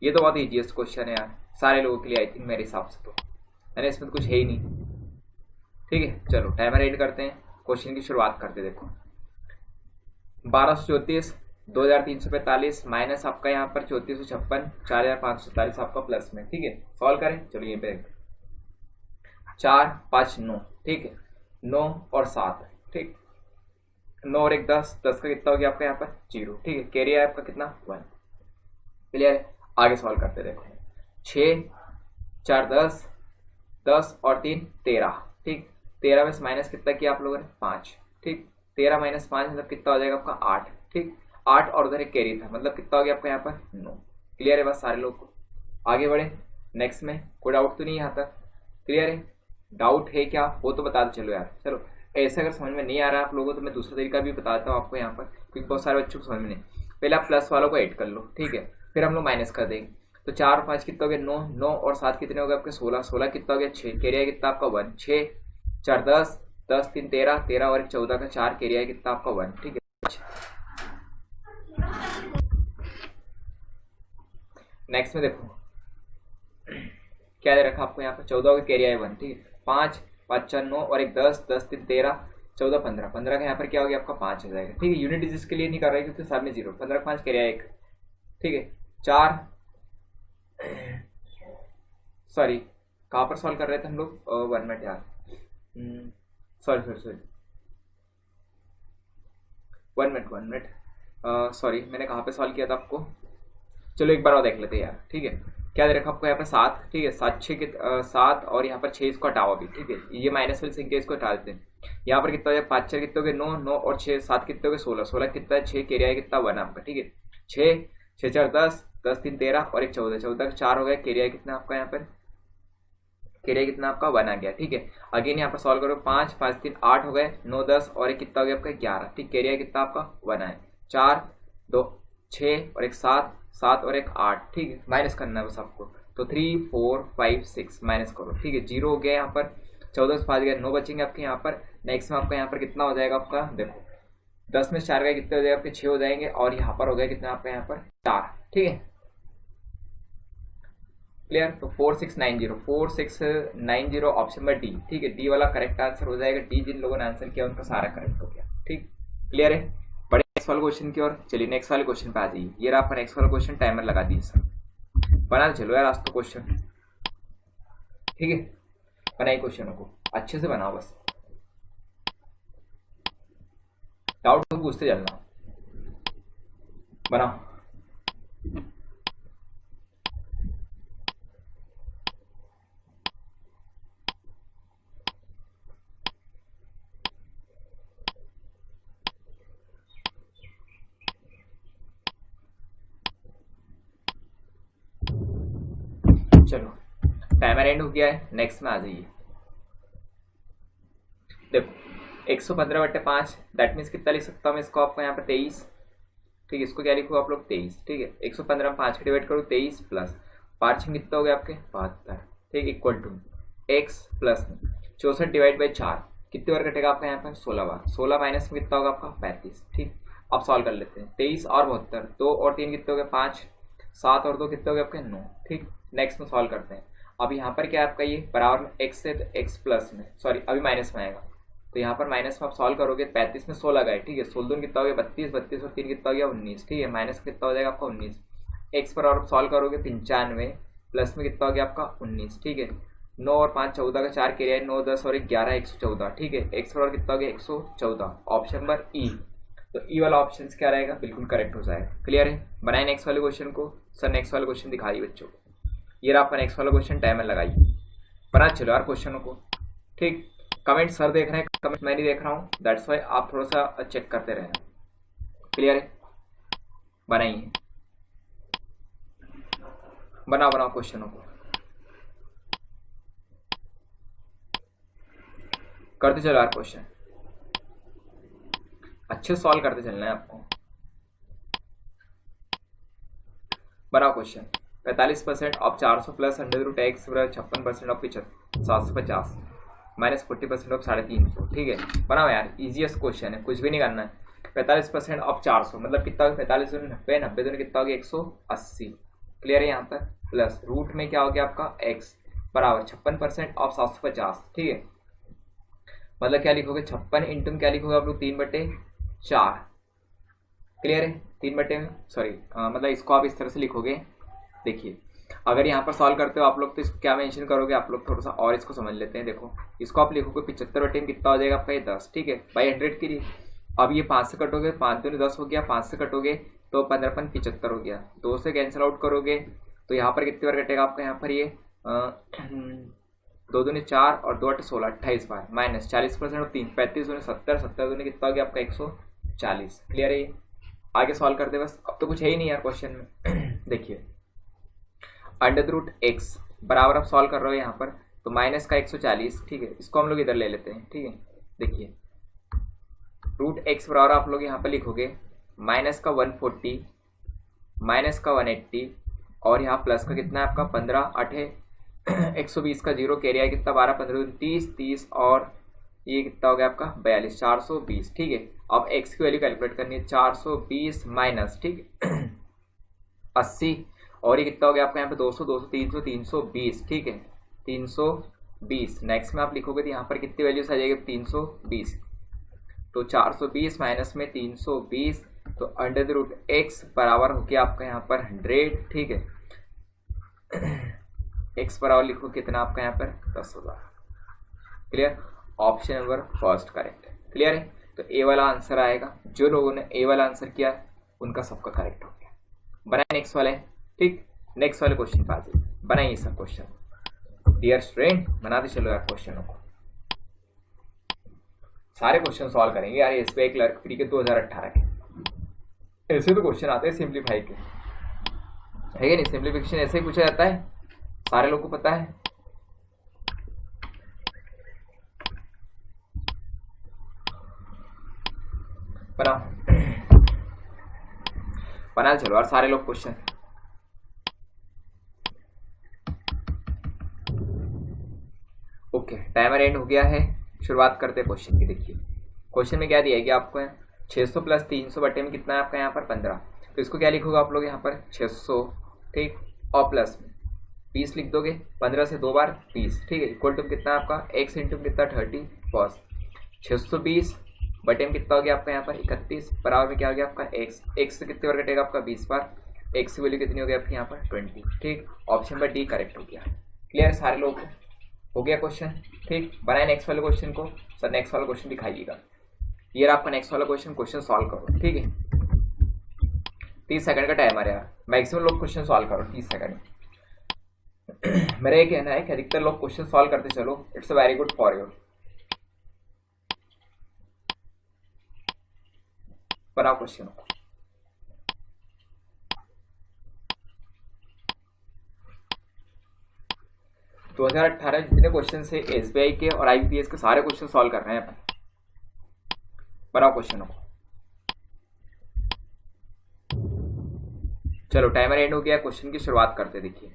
ये तो बहुत इजीएस्ट क्वेश्चन है यार सारे लोगों के लिए, आई थिंक मेरे हिसाब से तो, यानी इसमें तो कुछ है ही नहीं, ठीक है। चलो टाइमर एंड करते हैं, क्वेश्चन की शुरुआत करते हैं। देखो 1234 2345 माइनस आपका यहाँ पर 3456 4547 आपका प्लस में, ठीक है। सॉल्व करें, चलो ये पे 4 5 9, ठीक है, 9 और 7, ठीक, 9 और 1 10, 10 का कितना हो गया आपका यहाँ पर 0, ठीक है। कैरी है आपका कितना 1, क्लियर है। आगे सॉल्व करते देखो 6 4 10, 10 और 3 13, ठीक, 13 में से माइनस कितना किया आप लोगों ने 5, ठीक, 13 माइनस 5 मतलब कितना हो जाएगा आपका 8, ठीक, 8 और उधर एक कैरी था मतलब कितना हो गया आपका यहाँ पर 9। क्लियर है बस सारे लोग को, आगे बढ़े नेक्स्ट में, कोई डाउट तो नहीं यहाँ तक, क्लियर है। डाउट है क्या वो तो बता दो, चलो यार चलो, ऐसा अगर समझ में नहीं आ रहा है आप लोगों को तो मैं दूसरा तरीका भी बताता हूँ आपको यहाँ पर, क्योंकि बहुत सारे बच्चों को समझ में नहीं। पहले आप प्लस वालों को ऐड कर लो, ठीक है, फिर हम लोग माइनस कर देंगे। तो 4 और 5 कितना हो गया 9, 9 और 7 कितने हो गए आपके 16, 16 कितना हो गया 6, कैरियर कितना आपका 1, 6 4 10, 10 3 13, 13 और 1 14 का 4, कैरियर कितना आपका 1, ठीक है। नेक्स्ट में देखो क्या दे रखा आपको यहाँ पर 14 का कैरियर 1, ठीक है, 5 5 4 9 और 1 10, 10 3 13, 14 15, 15 का यहाँ पर क्या हो गया आपका 5 हो जाएगा, ठीक है। यूनिट डिजिट के लिए नहीं कर रहा है क्योंकि सामने 0, 15 5 कैरियर 1, ठीक है। 4 सॉरी कहाँ पर सॉल्व कर रहे थे हम लोग, 1 मिनट यार, सॉरी 1 मिनट सॉरी मैंने कहाँ पे सॉल्व किया था आपको, चलो एक बार और देख लेते हैं यार, ठीक है। क्या दे रखा आपको यहाँ पर 7, ठीक है, 7 6 7 और यहाँ पर 6 इसको हटाओ अभी, ठीक है, ये माइनस वाली संख्या इसको हटा देते हैं। यहाँ पर कितना हो गया 5 4 कितने हो गए 9, 9 और 6 7 कितने हो गए 16, 16 कितना है 6, कैरियर है कितना 1 आपका, ठीक है। 6 6 4 10, 10 3 13 और 1 14, 14 का 4 हो गया, कैरियर कितना आपका यहाँ पर, कैरियर कितना आपका 1 आ गया, ठीक है। अगेन यहाँ पर सॉल्व करो 5 5 3 8 हो गए, 9 10 और 1 कितना हो गया आपका 11, ठीक, कैरियर कितना आपका 1 आए। 4 2 6 और 1 7, 7 और 1 8, ठीक है, माइनस करना है बस आपको, तो 3 4 5 6 माइनस करो, ठीक है, 0 हो गया यहाँ पर, 14 से 5 गए 9 बचेंगे आपके यहाँ पर। नेक्स्ट में आपका यहाँ पर कितना हो जाएगा आपका, देखो 10 में 4 गए कितने हो जाएगा आपके 6 हो जाएंगे, और यहाँ पर हो गया कितना आपका यहाँ पर 4, ठीक है, क्लियर। तो 4690 ऑप्शन नंबर डी, ठीक है, डी वाला करेक्ट आंसर हो जाएगा। डी जिन लोगों ने आंसर किया उनका सारा करेक्ट हो गया, ठीक, क्लियर है। बड़े नेक्स्ट वाले क्वेश्चन की ओर चलिए, नेक्स्ट वाले क्वेश्चन पे आ जाइए। ये रहा आपका नेक्स्ट वाला क्वेश्चन, टाइमर लगा दिए सर, बना चलो यार आज तो क्वेश्चन, ठीक है, बनाइए क्वेश्चनों को अच्छे से बनाओ, बस डाउट तो पूछते चलना, बनाओ। चलो टाइमर एंड हो गया है, नेक्स्ट में आ जाइए। देखो 115/5 दैट मीन्स कितना लिख सकता हूँ मैं इसको, आपको यहाँ पर 23, ठीक है, इसको क्या लिखो आप लोग 23, ठीक है। 115 में 5 डिवाइड करो 23 प्लस 5 कितना हो गया आपके 72, ठीक, इक्वल टू x प्लस 64 डिवाइड बाई 4 कितने बार कटेगा आपका यहाँ पर 16 बार, 16 माइनस में कितना होगा आपका 35, ठीक। अब सॉल्व कर लेते हैं, 23 और 72, 2 और 3 कितने हो गए 5, 7 और 2 कितने हो गए आपके 9, ठीक। नेक्स्ट में सॉल्व करते हैं। अब यहाँ पर क्या है आपका ये बराबर में x से, तो x प्लस में सॉरी अभी माइनस में आएगा, तो यहाँ पर माइनस में आप सॉल्व करोगे 35 में 16 गए, ठीक है, 16 कितना हो गया 32, 32 और 3 कितना हो गया 19, ठीक है, माइनस कितना हो जाएगा आपका 19, x पर और सॉल्व करोगे 95 प्लस में कितना हो गया आपका 19, ठीक है। 9 और 5 14 का 4 कैरियर 9 10 और 11 114, ठीक है, x पर और कितना हो गया 114, ऑप्शन नंबर ई। तो ई वाला ऑप्शन क्या रहेगा, बिल्कुल करेक्ट हो जाएगा, क्लियर है। बनाए नेक्स्ट वाले क्वेश्चन को, सर नेक्स्ट वाला क्वेश्चन दिखाइए बच्चों को, ये रहा आपका नेक्स्ट वाला क्वेश्चन, टाइमर लगाइए, बना चलो यार क्वेश्चनों को, ठीक। कमेंट सर देख रहे हैं, कमेंट मैं नहीं देख रहा हूँ, दैट्स वाई आप थोड़ा सा चेक करते रहें, क्लियर है। बनाइए, बनाओ क्वेश्चनों को, करते चलो यार क्वेश्चन, अच्छे सॉल्व करते चलना है आपको। बनाओ question, 45% of 400 plus 100√x 56% of 750 minus 40% of 350, ठीक है। बनाओ यार, इजीएस्ट क्वेश्चन है, कुछ भी नहीं करना है। 45% ऑफ 400 मतलब कितना, 45 दूनी 90, 90 दूनी कितना हो गया 180, क्लियर है। यहाँ पर प्लस रूट में क्या हो गया आपका x बराबर 56% ऑफ 750, ठीक है, मतलब क्या लिखोगे 56 इंटू क्या लिखोगे आप लोग 3/4, क्लियर है। 3 में सॉरी मतलब इसको आप इस तरह से लिखोगे, देखिए अगर यहाँ पर सॉल्व करते हो आप लोग तो इसको क्या मेंशन करोगे आप लोग, थोड़ा सा और इसको समझ लेते हैं। देखो इसको आप लिखोगे 75 में कितना हो जाएगा आपका ये 10, ठीक है, बाई 100 के लिए। अब ये 5 से कटोगे, 5 दूनी 10 हो गया, 5 से कटोगे तो 15 75 हो गया, 2 से कैंसिल आउट करोगे तो यहाँ पर कितनी बार कटेगा आपका, यहाँ पर ये 2 दूनी 4 और 2 8 16 28 बार, माइनस 40% और 3 35 दूनी 70, 70 दूनी कितना हो गया आपका 140, क्लियर है। ये आगे सॉल्व करते बस, अब तो कुछ है ही नहीं यार क्वेश्चन में। देखिए √x बराबर आप सॉल्व कर रहे हो यहाँ पर, तो माइनस का 140, ठीक है, इसको हम लोग इधर ले लेते हैं, ठीक है। देखिए √x बराबर आप लोग यहाँ पर लिखोगे माइनस का 140 माइनस का 180 और यहाँ प्लस का कितना है आपका 15 8 120 का जीरो, कैरी है कितना 12 15 30 30 और ये कितना हो गया आपका 42 420। ठीक है, अब x की वैल्यू कैलकुलेट करनी है 420 माइनस, ठीक है 80 और ये कितना हो गया आपका यहाँ पे 200 200 300 320। ठीक है 320। नेक्स्ट में आप लिखोगे तो यहाँ पर कितनी वैल्यूज आ जाएगी 320, तो 420 माइनस में 320 तो अंडर द रूट x बराबर हो गया आपका यहाँ पर 100। ठीक है x बराबर लिखो कितना आपका यहाँ पर 10,000। Clear, option number first correct है। क्लियर है, तो ए वाला आंसर आएगा। जो लोगों ने ए वाला आंसर किया उनका सबका करेक्ट हो गया। बनाए नेक्स्ट वाले, ठीक नेक्स्ट वाले क्वेश्चन पे आ जाइए, बनाइए सब क्वेश्चन। डियर स्टूडेंट बनाते चलो यार क्वेश्चनों को, सारे क्वेश्चन सॉल्व करेंगे यार। एसबीआई क्लर्क प्री के 2018 के ऐसे तो क्वेश्चन आते हैं सिंप्लीफाई के, है कि नहीं? सिंप्लीफिकेशन ऐसे ही पूछा जाता है, सारे लोगों को पता है। बनाओ बना चलो यार सारे लोग क्वेश्चन। ओके, टाइमर एंड हो गया है, शुरुआत करते हैं क्वेश्चन की। देखिए क्वेश्चन में क्या दिया है कि आपको 600 प्लस 300 बटे में कितना है आपका यहाँ पर 15, तो इसको क्या लिखोगे आप लोग यहाँ पर 600, ठीक, और प्लस में 20 लिख दोगे, 15 से 2 बार 20, ठीक है, इक्वल टू कितना है आपका x इंटू कितना 30 फर्स्ट 620 बटे में कितना हो गया आपका यहाँ पर 31 बराबर में क्या हो गया आपका x से कितने बार कटेगा आपका 20 बार, x की वैल्यू कितनी हो गई आपकी यहाँ पर 20। ठीक, ऑप्शन पर डी करेक्ट हो गया। क्लियर सारे लोग हो गया क्वेश्चन। ठीक, बनाए नेक्स्ट वाले क्वेश्चन को। सर नेक्स्ट वाला क्वेश्चन दिखाइएगा, ये आपका नेक्स्ट वाला क्वेश्चन सॉल्व करो। ठीक है 30 सेकंड का टाइमर है यार, मैक्सिमम लोग क्वेश्चन सॉल्व करो 30 सेकंड। मेरा ये कहना है कि अधिकतर लोग क्वेश्चन सॉल्व करते चलो, it's a very good for you. बनाओ क्वेश्चन। तो 2018 जितने क्वेश्चन से एसबीआई के और आईबीपीएस के सारे क्वेश्चन सॉल्व कर रहे हैं अपन। बनाओ क्वेश्चनों को। चलो टाइमर एंड हो गया, क्वेश्चन की शुरुआत करते। देखिए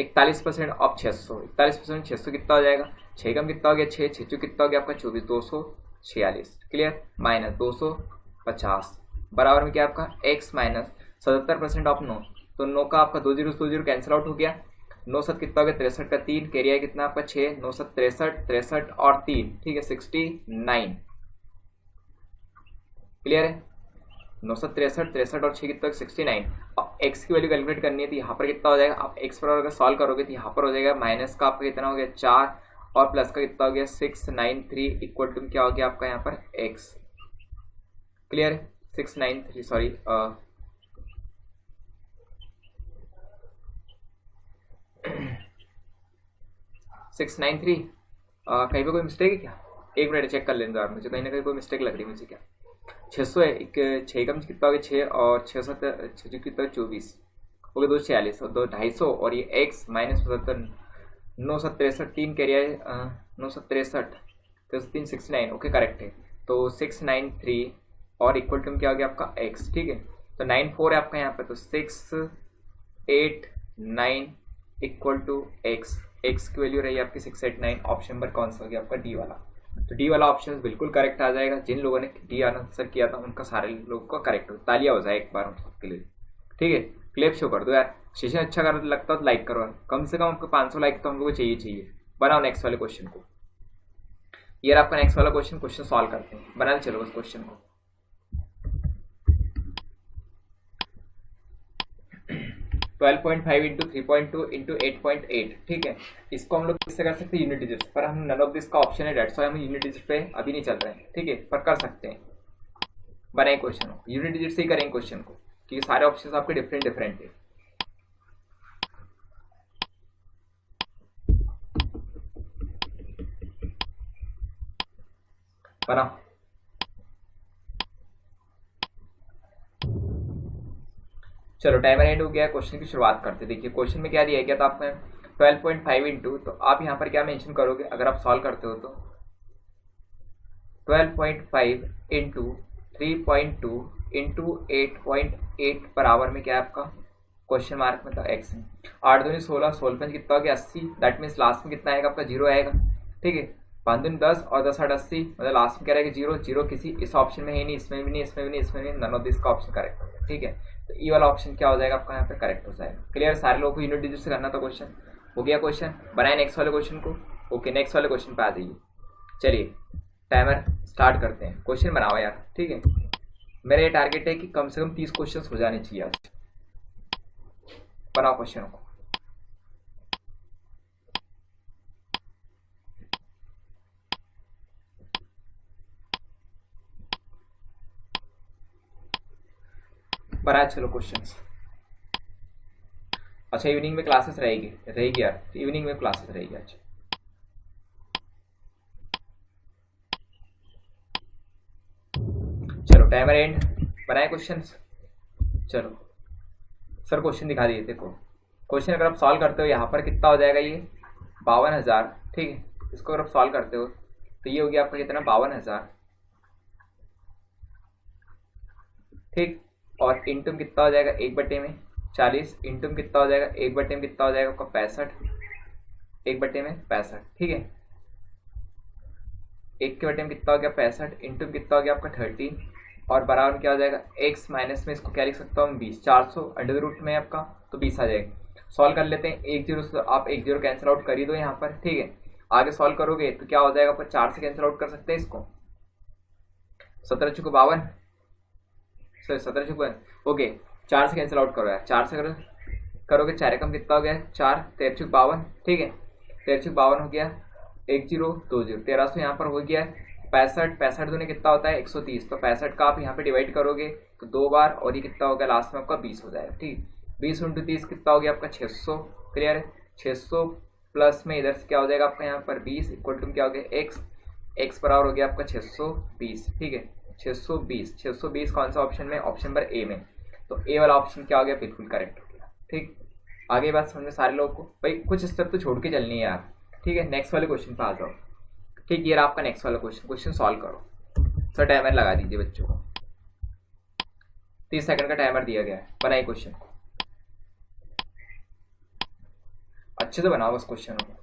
41% ऑफ 600, 41% 600 कितना हो जाएगा, 6 कम कितना हो गया 6, 6 कितना हो गया आपका 24, 246। क्लियर, माइनस 250 बराबर में क्या आपका x माइनस 77% ऑफ 9, तो 9 का आपका 2 0 कैंसिल आउट हो गया, 9 7 कितना हो गया 63 का 3, कैरियर कितना आपका 6, 9 7 63 और 3, ठीक है 69। क्लियर है, 9 7 63 और 6 कितना 69। अब x की वैल्यू कैलकुलेट करनी है तो यहाँ पर कितना हो जाएगा, आप x पर अगर सॉल्व करोगे तो यहाँ पर हो जाएगा माइनस का आपका कितना हो गया 4 और प्लस का कितना हो गया 693 इक्वल टू क्या हो गया आपका यहाँ पर x। क्लियर है, 693 सॉरी 693 कहीं पे कोई मिस्टेक है क्या? एक मिनट चेक कर लेने दो यार, मुझे कहीं ना कहीं कोई मिस्टेक लग रही है मुझे। क्या 600 है, एक 6 कम कितना हो गया 6 और 6 7 6 कितना 24 हो गया 246 और 2 250 और ये x minus 77 9 7 63 3 carrier 9 7 63 3 69। Okay correct है, तो 693 और इक्वल टू क्या हो गया आपका x। ठीक है, तो 94 है आपका यहाँ पे, तो 689 इक्वल टू x, x की वैल्यू रही आपकी 689। ऑप्शन नंबर कौन सा हो गया आपका डी वाला, तो डी वाला ऑप्शन बिल्कुल करेक्ट आ जाएगा। जिन लोगों ने डी आंसर किया था उनका सारे लोगों का करेक्ट हो, तालियां हो जाए एक बार उनके लिए। ठीक है, क्लिप शो कर दो यार, सेशन अच्छा कर लगता तो लाइक करो, कम से कम आपको 500 लाइक तो हम लोग को चाहिए। बनाओ नेक्स्ट वाले क्वेश्चन को, ये आपका नेक्स्ट वाला क्वेश्चन सॉल्व करते हैं। बना चलो उस क्वेश्चन को। 12.5 इंटू 3.2 इंटू 8.8। ठीक है, इसको हम लोग किससे कर सकते हैं यूनिट डिजिट्स पर, हम नन ऑफ दिस का ऑप्शन है, डेट्स व्हाई हम यूनिट डिजिट पे अभी नहीं चल रहे हैं। ठीक है, पर कर सकते हैं। बनाए क्वेश्चन को, यूनिट डिजिट से ही करेंगे क्वेश्चन को, क्योंकि सारे ऑप्शन आपके डिफरेंट है। बनाओ चलो टाइमर एंड हो गया, क्वेश्चन की शुरुआत करते। देखिए क्वेश्चन में क्या दिया गया था आपने 12.5 इंटू, तो आप यहाँ पर क्या मेंशन करोगे अगर आप सॉल्व करते हो तो 12.5 इंटू 3.2 इंटू 8.8 बराबर में क्या है आपका क्वेश्चन मार्क मतलब एक्स है। 8 दूनी 16, 16 पंच कितना हो गया 80, दैट मीन्स लास्ट में कितना आएगा आपका जीरो आएगा। ठीक है, 5 दूनी 10 और 10 8 80, मतलब लास्ट में क्या रहेगा जीरो। जीरो किसी इस ऑप्शन में है नहीं, इसमें भी नहीं, इसमें भी नहीं, इसमें भी नहीं, नन ऑफ दिस का ऑप्शन करेक्ट हो गया। ठीक है, तो ई वाला ऑप्शन क्या हो जाएगा आपका यहाँ पे करेक्ट हो जाएगा। क्लियर, सारे लोगों को यूनिट डिजिट से करना था क्वेश्चन, हो गया क्वेश्चन। बनाए नेक्स्ट वाले क्वेश्चन को। ओके, नेक्स्ट वाले क्वेश्चन पे आ जाइए। चलिए टाइमर स्टार्ट करते हैं, क्वेश्चन बनाओ यार। ठीक है, मेरा ये टारगेट है कि कम से कम 30 क्वेश्चन हो जाने चाहिए आज। बनाओ क्वेश्चन को। बनाए चलो क्वेश्चंस। अच्छा, इवनिंग में क्लासेस रहेगी यार, इवनिंग में क्लासेस रहेगी आज। चलो टाइमर एंड, बनाए क्वेश्चंस। चलो सर क्वेश्चन दिखा दिए। देखो क्वेश्चन अगर आप सॉल्व करते हो यहाँ पर कितना हो जाएगा ये 52,000। ठीक है, इसको अगर आप सॉल्व करते हो तो ये हो गया आपका कितना 52,000। ठीक, और इंटम कितना हो जाएगा 1/40, इंटम कितना हो जाएगा 1/में कितना हो जाएगा आपका 65, 1/65। ठीक है, 1/में कितना हो गया 65, इंटम कितना हो गया आपका 30, और बराबर क्या हो जाएगा x माइनस में इसको क्या लिख सकता हूँ 20। 400 अंडर रूट में आपका तो 20 आ जाएगा। सॉल्व कर लेते हैं। 1 0 से आप 1 0 कैंसिल आउट कर ही दो यहाँ पर। ठीक है, आगे सॉल्व करोगे तो क्या हो जाएगा पर 4 से कैंसिल आउट कर सकते हैं इसको। 17 चुको 52, सॉरी 17 चुको, ओके 4 से कैंसिल आउट करो यार। 4 से करोगे 4 एकम कितना हो गया 4, 13 चुक 52। ठीक है, 13 चुक 52 हो गया, 1 0 2 0, 1300 यहाँ पर हो गया। 65, 65 दूने कितना होता है 130, तो 65 का आप यहाँ पे डिवाइड करोगे तो 2 बार, और ये कितना होगा लास्ट में आपका 20 हो जाएगा। ठीक, 20 × 30 कितना हो गया आपका 600। क्लियर है, 600 प्लस में इधर से क्या हो जाएगा आपका यहाँ पर 20 इक्वल टू क्या हो गया x बराबर हो गया आपका 620। ठीक है, 620 कौन सा ऑप्शन में, ऑप्शन नंबर ए में, तो ए वाला ऑप्शन क्या हो गया बिल्कुल करेक्ट हो गया। ठीक, आगे बात समझ में सारे लोगों को। भाई कुछ स्टेप तो छोड़ के चलनी है यार। ठीक है, नेक्स्ट वाले क्वेश्चन पे आ जाओ। ठीक, ये रहा आपका नेक्स्ट वाला क्वेश्चन सॉल्व करो। सर टाइमर लगा दीजिए बच्चों को, 30 सेकंड का टाइमर दिया गया है। बनाइए क्वेश्चन को, अच्छे से बनाओ बस क्वेश्चन को।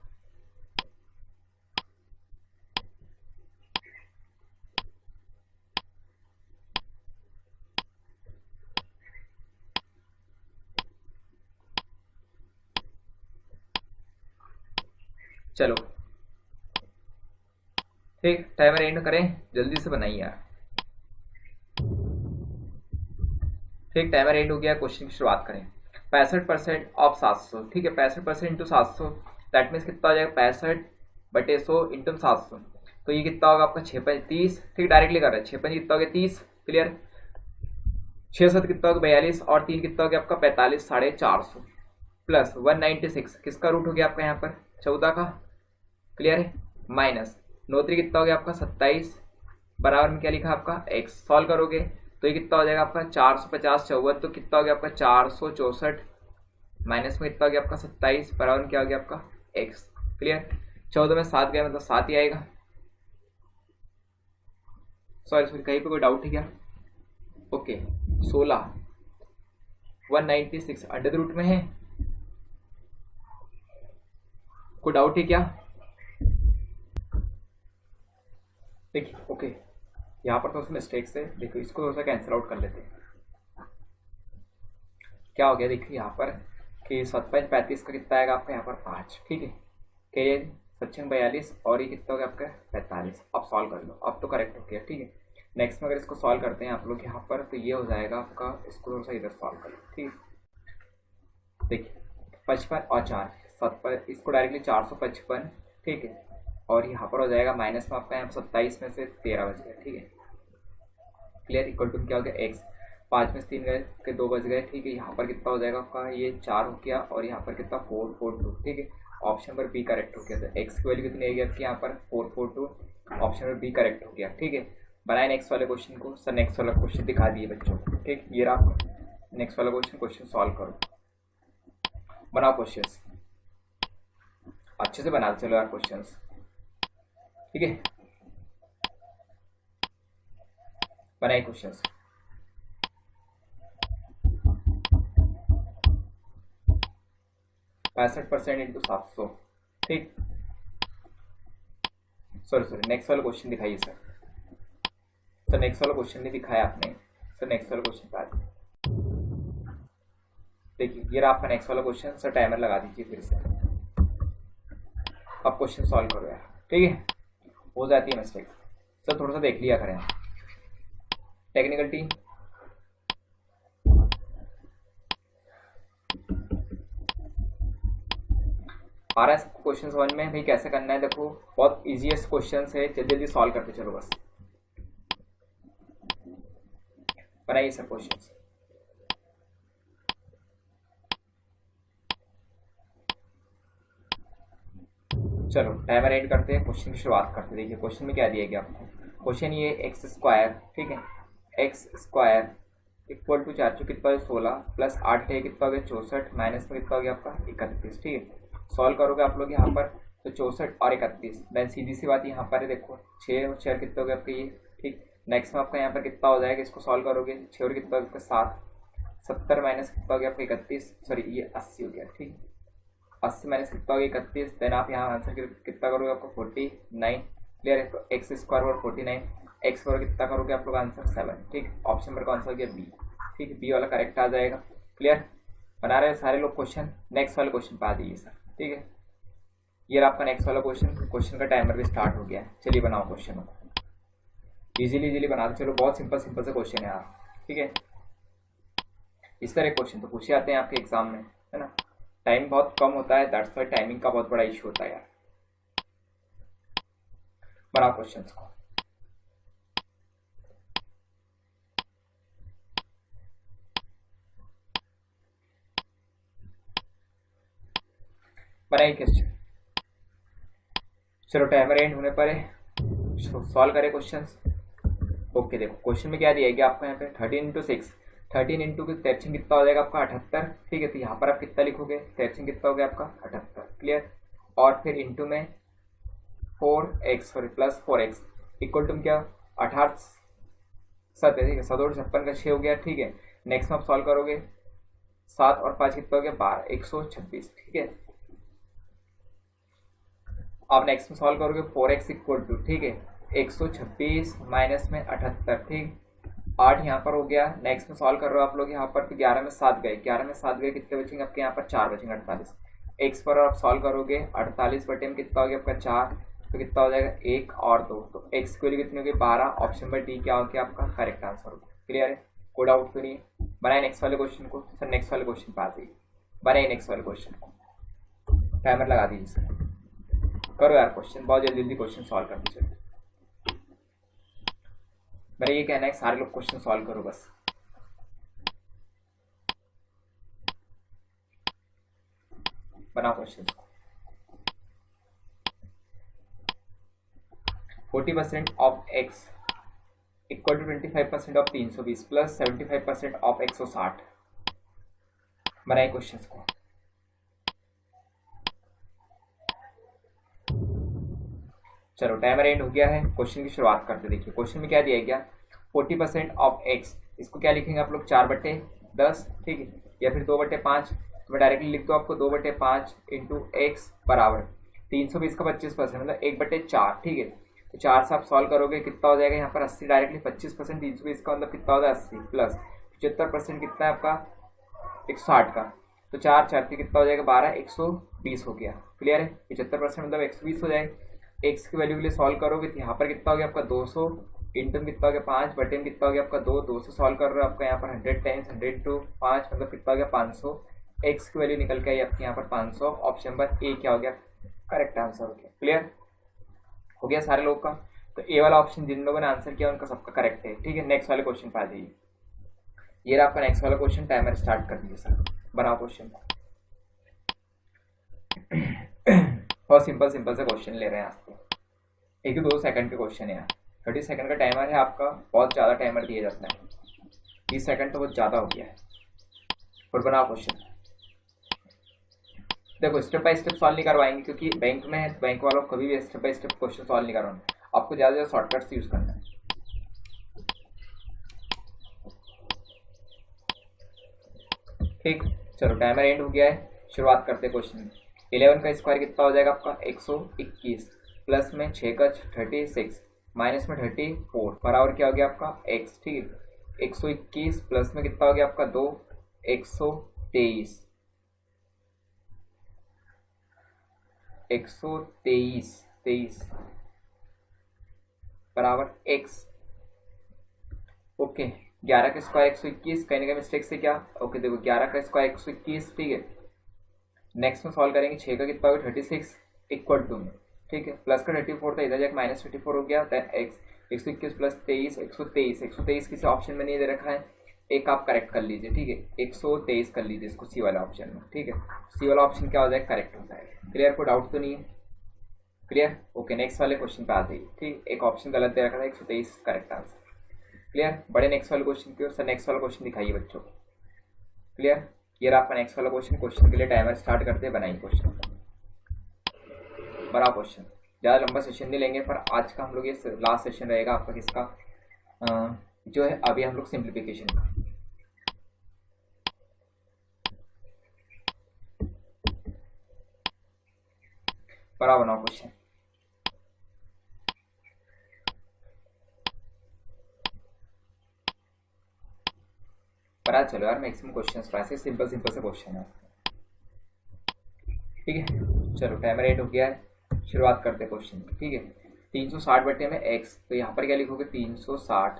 चलो ठीक, टाइमर एंड करें, जल्दी से बनाइए यार। ठीक, टाइमर एंड हो गया, क्वेश्चन की शुरुआत करें। 65% ऑफ 700। ठीक है, 65% इंटू 700, दैट मीन्स कितना हो जाएगा 65/100 इंटू 700, तो ये कितना होगा आपका 6 5 30। ठीक, डायरेक्टली कर रहे हैं, 6 5 कितना हो गया 30। क्लियर, 6 7 कितना होगा 42, और 3 कितना हो गया आपका 45 450 प्लस 196 किसका रूट हो गया आपका यहाँ पर 14 का। क्लियर है, माइनस 9 3 कितना हो गया आपका 27, बराबर में क्या लिखा आपका x। सॉल्व करोगे तो ये कितना हो जाएगा आपका 450 54, तो कितना हो गया आपका 464, माइनस में कितना हो गया आपका 27, बराबर में क्या हो गया आपका x। क्लियर, 14 में 7 गया मतलब 7 ही आएगा। सॉरी कहीं पे कोई डाउट है क्या? ओके, 16 196 अंडर रूट में है, कोई डाउट है क्या? देखिए ओके, यहाँ पर तो मिस्टेक से देखो इसको थोड़ा सा कैंसिल आउट कर लेते हैं। क्या हो गया देखिए यहाँ पर कि 7 35 का कितना आएगा आपका यहाँ पर 5। ठीक है, के 7 42, और ये कितना हो गया आपका 45। अब सॉल्व कर लो, अब तो करेक्ट हो गया। ठीक है, नेक्स्ट में अगर इसको सॉल्व करते हैं आप लोग यहाँ पर, तो ये हो जाएगा आपका, इसको थोड़ा सा इधर सॉल्व कर लो। ठीक है, देखिए 55 और 4 7 पर, इसको डायरेक्टली 455। ठीक है, और यहाँ पर हो जाएगा माइनस में आपका यहाँ पर 27 में से 13 बच गया। ठीक है, क्लियर, इक्वल टू क्या हो गया x। 5 में से 3 गए के 2 बच गए। ठीक है, यहाँ पर कितना हो जाएगा आपका ये 4 हो गया, और यहाँ पर कितना 4 4 2। ठीक है, ऑप्शन पर बी करेक्ट हो गया। तो x की वैल्यू कितनी आएगी आपकी यहाँ पर 4 4 2, ऑप्शन पर बी करेक्ट हो गया। ठीक है, बनाए नेक्स्ट वाले क्वेश्चन को। सर नेक्स्ट वाला क्वेश्चन दिखा दिए बच्चों को। ठीक, ये रहा आपका नेक्स्ट वाला क्वेश्चन सॉल्व करो, बनाओ क्वेश्चन अच्छे से बना चलो यार क्वेश्चन। ठीक है, बनाइए क्वेश्चन। 65% इंटू 700, ठीक। सॉरी नेक्स्ट वाला क्वेश्चन दिखाइए सर नेक्स्ट वाला क्वेश्चन नहीं दिखाया आपने सर। नेक्स्ट वाला क्वेश्चन पे देखिए, ये रहा आपका नेक्स्ट वाला क्वेश्चन सर। टाइमर लगा दीजिए फिर से, अब क्वेश्चन सॉल्व करो यार, ठीक है। हो जाती है मिस्टेक सर, थोड़ा सा देख लिया करें टेक्निकल टीम। आ रहा है सबको क्वेश्चन समझ में भाई कैसे करना है? देखो बहुत इजीएस्ट क्वेश्चन है, जल्दी जल्दी सॉल्व करते चलो बस। बनाइए सर क्वेश्चन। चलो टाइमर एंड करते हैं, क्वेश्चन की शुरुआत करते हैं। देखिए क्वेश्चन में क्या दिया गया आपको। क्वेश्चन ये एक्स स्क्वायर, ठीक है, एक्स स्क्वायर इक्वल टू 4 कितना है 16 प्लस 8 है कितना हो गया 64 माइनस में कितना हो गया आपका 31, ठीक है। सॉल्व करोगे आप लोग यहाँ पर तो 64 और 31, मैं सीधी सी बात यहाँ पर है, देखो 6 और 6 कितना हो गया आपका ये, ठीक। नेक्स्ट में आपका यहाँ पर कितना हो जाएगा, इसको सॉल्व करोगे 6 और कितना हो गया 7, 70 माइनस कितना हो गया आपका 31, सॉरी ये 80 हो गया, ठीक। 80 माइनस कितना हो गया 31, देन आप यहाँ आंसर कितना करोगे आपको 49, क्लियर है। तो एक्स स्क्वायर और 49, एक्स स्क्वायर कितना करोगे आप लोग आंसर 7, ठीक। ऑप्शन नंबर कौन सा हो गया बी, ठीक है, बी वाला करेक्ट आ जाएगा। क्लियर, बना रहे हैं सारे लोग क्वेश्चन। नेक्स्ट वाले क्वेश्चन पे आ जाइए सर, ठीक है। ये आपका नेक्स्ट वाला क्वेश्चन, क्वेश्चन का टाइमर भी स्टार्ट हो गया है। चलिए बनाओ क्वेश्चन को, इजीली बनाते चलो, बहुत सिंपल से क्वेश्चन है यार, ठीक है। इस तरह क्वेश्चन तो पूछे आते हैं आपके एग्जाम में, है ना। टाइम बहुत कम होता है, दैट्स व्हाई टाइमिंग का बहुत बड़ा इशू होता है यार। बनाओ क्वेश्चन को। बनाइए क्वेश्चन। चलो टाइमर एंड होने पर सॉल्व करें क्वेश्चन। ओके देखो क्वेश्चन में क्या दिया गया आपको यहाँ पे 13 इंटू 6, 13 इंटू 13 कितना हो जाएगा आपका 78, ठीक है। तो यहाँ पर आप कितना लिखोगे 13 कितना हो गया आपका 78, क्लियर। और फिर इंटू में 4x sorry plus 4x equal to क्या 18 7 है, ठीक है। 7 और 56 का 6 हो गया, ठीक है। नेक्स्ट में आप सॉल्व करोगे 7 और 5 कितना हो गया 12, 126, ठीक है। आप नेक्स्ट में सॉल्व करोगे 4x इक्वल टू, ठीक है, 126 माइनस में 78, ठीक। 8 यहाँ पर हो गया। नेक्स्ट में सॉल्व कर रहे हो आप लोग यहाँ पर, तो 11 में 7 गए, 11 में 7 गए, कितने बचेंगे आपके यहाँ पर 4 बचेंगे 48। एक्स पर आप सॉल्व करोगे 48 बटे में कितना हो गया आपका 4, तो कितना हो जाएगा 1 और 2, तो एक्स की वैल्यू कितनी होगी 12। ऑप्शन नंबर डी क्या हो गया आपका करेक्ट आंसर होगा। क्लियर है, कोई डाउट तो नहीं है। बनाए नेक्स्ट वाले क्वेश्चन को सर। नेक्स्ट वाले क्वेश्चन पे आ जाइए, बनाइए नेक्स्ट वाले क्वेश्चन को। टाइमर लगा दीजिए सर, करो यार क्वेश्चन, बहुत जल्दी क्वेश्चन सॉल्व कर दीजिए। मेरा ये कहना है सारे लोग क्वेश्चन सॉल्व करो बस। बनाओ question. 40% of x equal to 25% of 320 plus 75% of 160। बनाइए क्वेश्चन को। चलो टाइमर एंड हो गया है, क्वेश्चन की शुरुआत करते। देखिए क्वेश्चन में क्या दिया गया 40% ऑफ x, इसको क्या लिखेंगे आप लोग 4/10, ठीक है, या फिर 2/5। तो मैं डायरेक्टली लिख दो आपको 2/5 इंटू एक्स बराबर 320 का 25% मतलब 1/4, ठीक है। तो 4 से आप सॉल्व करोगे कितना हो जाएगा यहाँ पर 80, डायरेक्टली 25% 320 का मतलब कितना होगा 80 प्लस 75% कितना है आपका 160 का, तो 4 4 कितना हो जाएगा 12, 120 हो गया। क्लियर है, 75% मतलब 120 हो जाएगा। एक्स की वैल्यू के लिए सॉल्व करोगे तो यहाँ पर कितना हो गया आपका 200 इंटू में कितना हो गया 5 बटे में कितना हो गया आपका 2 से सॉल्व कर रहे हो आपका यहाँ पर 100 टाइम्स 100 टू 5 मतलब कितना हो गया 500। एक्स की वैल्यू निकल के आई आपके यहाँ पर 500। ऑप्शन नंबर ए क्या हो गया करेक्ट आंसर हो गया। क्लियर हो गया सारे लोग का। तो ए वाला ऑप्शन जिन लोगों ने आंसर किया उनका सबका करेक्ट है, ठीक है। नेक्स्ट वाले क्वेश्चन पे आ जाइए। ये रहा आपका नेक्स्ट वाला क्वेश्चन, टाइमर स्टार्ट कर दीजिए सर, बनाओ क्वेश्चन। बहुत सिंपल से क्वेश्चन ले रहे हैं आपको, 1-2 सेकंड के क्वेश्चन है यार। 30 सेकंड का टाइमर है आपका, बहुत ज़्यादा टाइमर दिया जाता है, 30 सेकंड तो बहुत ज़्यादा हो गया है। और बनाओ क्वेश्चन। देखो स्टेप बाय स्टेप सॉल्व नहीं करवाएंगे क्योंकि बैंक में है, बैंक वालों को कभी भी step by step question solve नहीं करवाना, आपको ज़्यादा शॉर्टकट्स यूज़ करना है। ठीक, चलो टाइमर एंड हो गया है, शुरुआत करते हैं क्वेश्चन में। 11 का स्क्वायर कितना हो जाएगा आपका 121, प्लस में 6 का 36, माइनस में 34, बराबर क्या हो गया आपका x। ठीक है, 121 प्लस में कितना हो गया आपका 2, 123, 123 बराबर x। ओके, 11 का स्क्वायर 121, कहने का मिस्टेक से क्या, ओके देखो 11 का स्क्वायर 121, ठीक है। नेक्स्ट में सॉल्व करेंगे, 6 का कितना होगा 36 इक्वल टू में, ठीक है, प्लस का 34 था, इधर जाकर माइनस 34 हो गया, देन एक्स 121 प्लस 23 123 किसी ऑप्शन में नहीं दे रखा है, एक आप करेक्ट कर लीजिए, ठीक है, 123 कर लीजिए इसको सी वाला ऑप्शन में, ठीक है, सी वाला ऑप्शन क्या हो जाएगा करेक्ट होता है। क्लियर, कोई डाउट तो नहीं है, क्लियर। ओके, नेक्स्ट वाले क्वेश्चन पे आ जाइए, ठीक, एक ऑप्शन गलत दे रखा था, 123 करेक्ट आंसर। क्लियर, बड़े नेक्स्ट वाले क्वेश्चन की ओर सर नेक्स्ट वाला क्वेश्चन दिखाइए बच्चों। क्लियर, ये रहा आपका नेक्स्ट वाला क्वेश्चन। क्वेश्चन के लिए टाइमर स्टार्ट करते हैं, बनाइए क्वेश्चन, बड़ा क्वेश्चन, ज़्यादा लंबा सेशन नहीं लेंगे, पर आज का हम लोग ये लास्ट सेशन रहेगा आपका किसका, जो है अभी हम लोग सिंप्लीफिकेशन का। बड़ा बनाओ क्वेश्चन, पता चलो यार मैक्सिमम क्वेश्चंस वैसे सिंपल सिंपल से क्वेश्चन है, ठीक है। चलो टाइमर एट हो गया है, शुरुआत करते हैं क्वेश्चन की, ठीक है। 360 बटे में x, तो यहाँ पर क्या लिखोगे 360,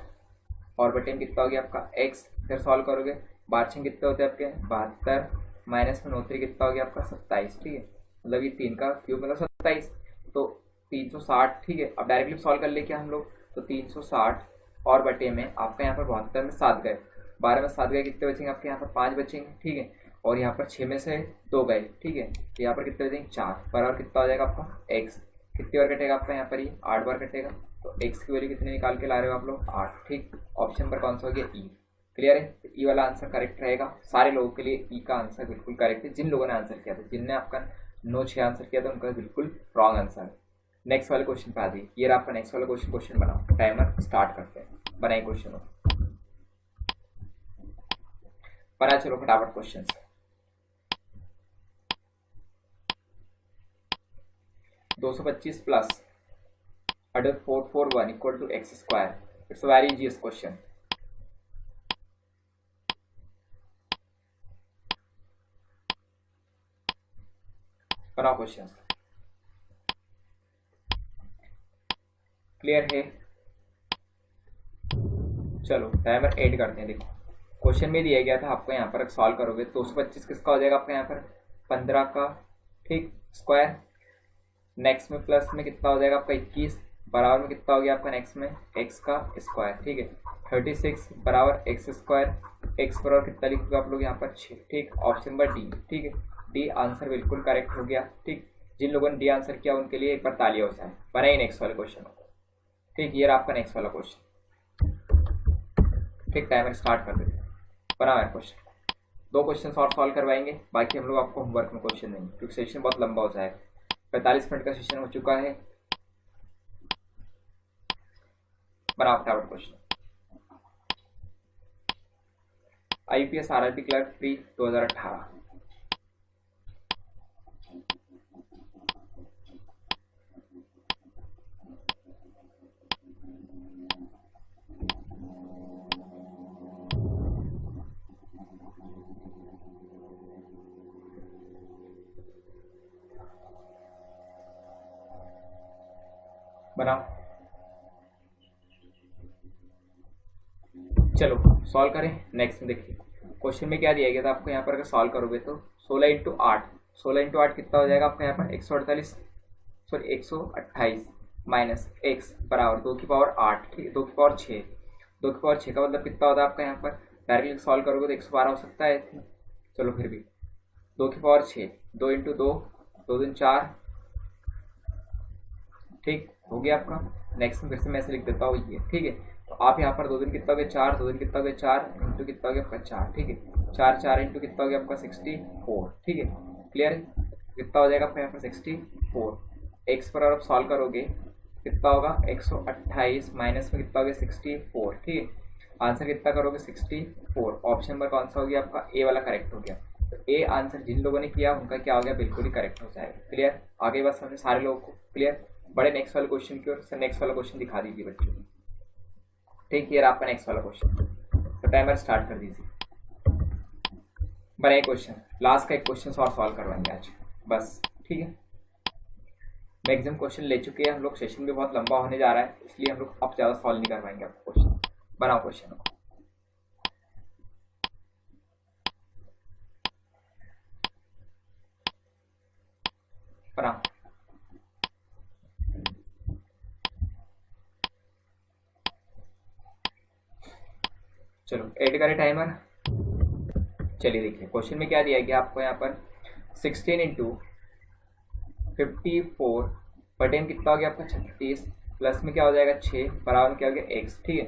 और बटे में कितना हो गया आपका x, फिर सॉल्व करोगे, 12 कितने होते हैं आपके 72, माइनस में 9 कितना हो गया आपका 27, ठीक है, मतलब ये 3 का क्यूब मतलब 27, तो 360, ठीक है। अब डायरेक्टली सॉल्व कर ले क्या हम लोग, तो 360 और बटे में आपका यहाँ पर 72 में 7 गए, 12 में 7 गए, कितने बचेंगे आपके यहाँ पर 5 बचेंगे, ठीक है, और यहाँ पर 6 में से 2 गए, ठीक है, तो यहाँ पर कितने बचेंगे 4, बराबर कितना हो जाएगा आपका x, कितनी बार कटेगा आपका यहाँ पर ये 8 बार कटेगा, तो x की वैल्यू कितनी निकाल के ला रहे हो आप लोग 8, ठीक। ऑप्शन पर कौन सा हो गया ई। क्लियर है, तो ई वाला आंसर करेक्ट रहेगा सारे लोगों के लिए, ई का आंसर बिल्कुल करेक्ट है। जिन लोगों ने आंसर किया था, जिनने आपका 9-6 आंसर किया था उनका बिल्कुल रॉन्ग आंसर है। नेक्स्ट वाले क्वेश्चन पे आ जाइए, ये आपका नेक्स्ट वाला क्वेश्चन बनाओ, टाइमर स्टार्ट करते हैं, बनाइए क्वेश्चन बना, चलो फटाफट question. 225 plus 441 equal to X square, it's very easiest question. बनाओ क्वेश्चन, क्लियर है। चलो टाइमर एड करते हैं, देखो क्वेश्चन में दिया गया था आपको, यहाँ पर सॉल्व करोगे 225 किसका हो जाएगा आपका यहाँ पर 15 का, ठीक, स्क्वायर, नेक्स्ट में प्लस में कितना हो जाएगा आपका 21, बराबर में कितना हो गया आपका नेक्स्ट में x का स्क्वायर, ठीक है, 36 बराबर x स्क्वायर, x बराबर कितना लिखोगे आप लोग यहाँ पर 6, ठीक, ऑप्शन नंबर डी, ठीक है, डी आंसर बिल्कुल करेक्ट हो गया, ठीक। जिन लोगों ने डी आंसर किया उनके लिए एक बार तालियां हो जाए। बनाइए नेक्स्ट वाले क्वेश्चन को, ठीक, ये रहा आपका नेक्स्ट वाला क्वेश्चन, ठीक, टाइमर स्टार्ट कर देते हैं, बना है क्वेश्चन, 2 क्वेश्चन और सॉल्व करवाएंगे, बाकी हम लोग आपको होमवर्क में क्वेश्चन देंगे क्योंकि सेशन बहुत लंबा हो जाएगा, 45 मिनट का सेशन हो चुका है। बनाओ फटाफट question. IPS RRB clerk pre 2018, बनाओ, चलो सॉल्व करें। नेक्स्ट में देखिए क्वेश्चन में क्या दिया गया था आपको, यहाँ पर अगर सॉल्व करोगे तो 16 इंटू 8, 16 इंटू 8 कितना हो जाएगा आपका यहाँ पर 148, सॉरी 128 माइनस x बराबर 2 की पावर 8, ठीक है, 2 की पावर 6, 2 की पावर 6 का मतलब कितना होता है आपका यहाँ पर, डायरेक्टली सॉल्व करोगे तो 112 हो सकता है, चलो फिर भी 2 की पावर 6, 2 इंटू 2, 2 दिन 4, ठीक हो गया आपका। नेक्स्ट में फिर से मैं ऐसे लिख देता हूँ ये, ठीक है, तो आप यहाँ पर 2 दिन कितना हो गया 4, 2 दिन कितना हो गया 4 इंटू कितना हो गया आपका 4, ठीक है, 4 4 इंटू कितना हो गया आपका 64, ठीक है, क्लियर है, कितना हो जाएगा आपका यहाँ पर 64, एक्स पर आप सॉल्व करोगे कितना होगा 128 माइनस में कितना हो गया 64, ठीक है। आंसर कितना करोगे 64। ऑप्शन नंबर कौन सा हो गया आपका ए वाला करेक्ट हो गया। तो ए आंसर जिन लोगों ने किया उनका क्या हो गया बिल्कुल ही करेक्ट हो जाएगा। क्लियर, आगे बस हमने सारे लोगों को क्लियर। बड़े नेक्स्ट वाले क्वेश्चन की ओर। नेक्स्ट वाला क्वेश्चन दिखा दीजिए बच्चों को। ठीक, ये आपका नेक्स्ट वाला क्वेश्चन। तो टाइमर स्टार्ट कर दीजिए। बड़ा क्वेश्चन, लास्ट का एक क्वेश्चन और सॉल्व करवाएंगे आज बस। ठीक है, मैक्सिमम क्वेश्चन ले चुके हैं हम लोग, सेशन भी बहुत लंबा होने जा रहा है, इसलिए हम लोग अब ज़्यादा सॉल्व नहीं करवाएंगे आपको क्वेश्चन। बनाओ क्वेश्चन को। बनाओ। चलो ऐड करें टाइमर। चलिए देखिए क्वेश्चन में क्या दिया गया आपको यहाँ पर 16 इंटू 54 बटे में कितना हो गया आपका 36 प्लस में क्या हो जाएगा 6 बराबर क्या हो गया x। ठीक है,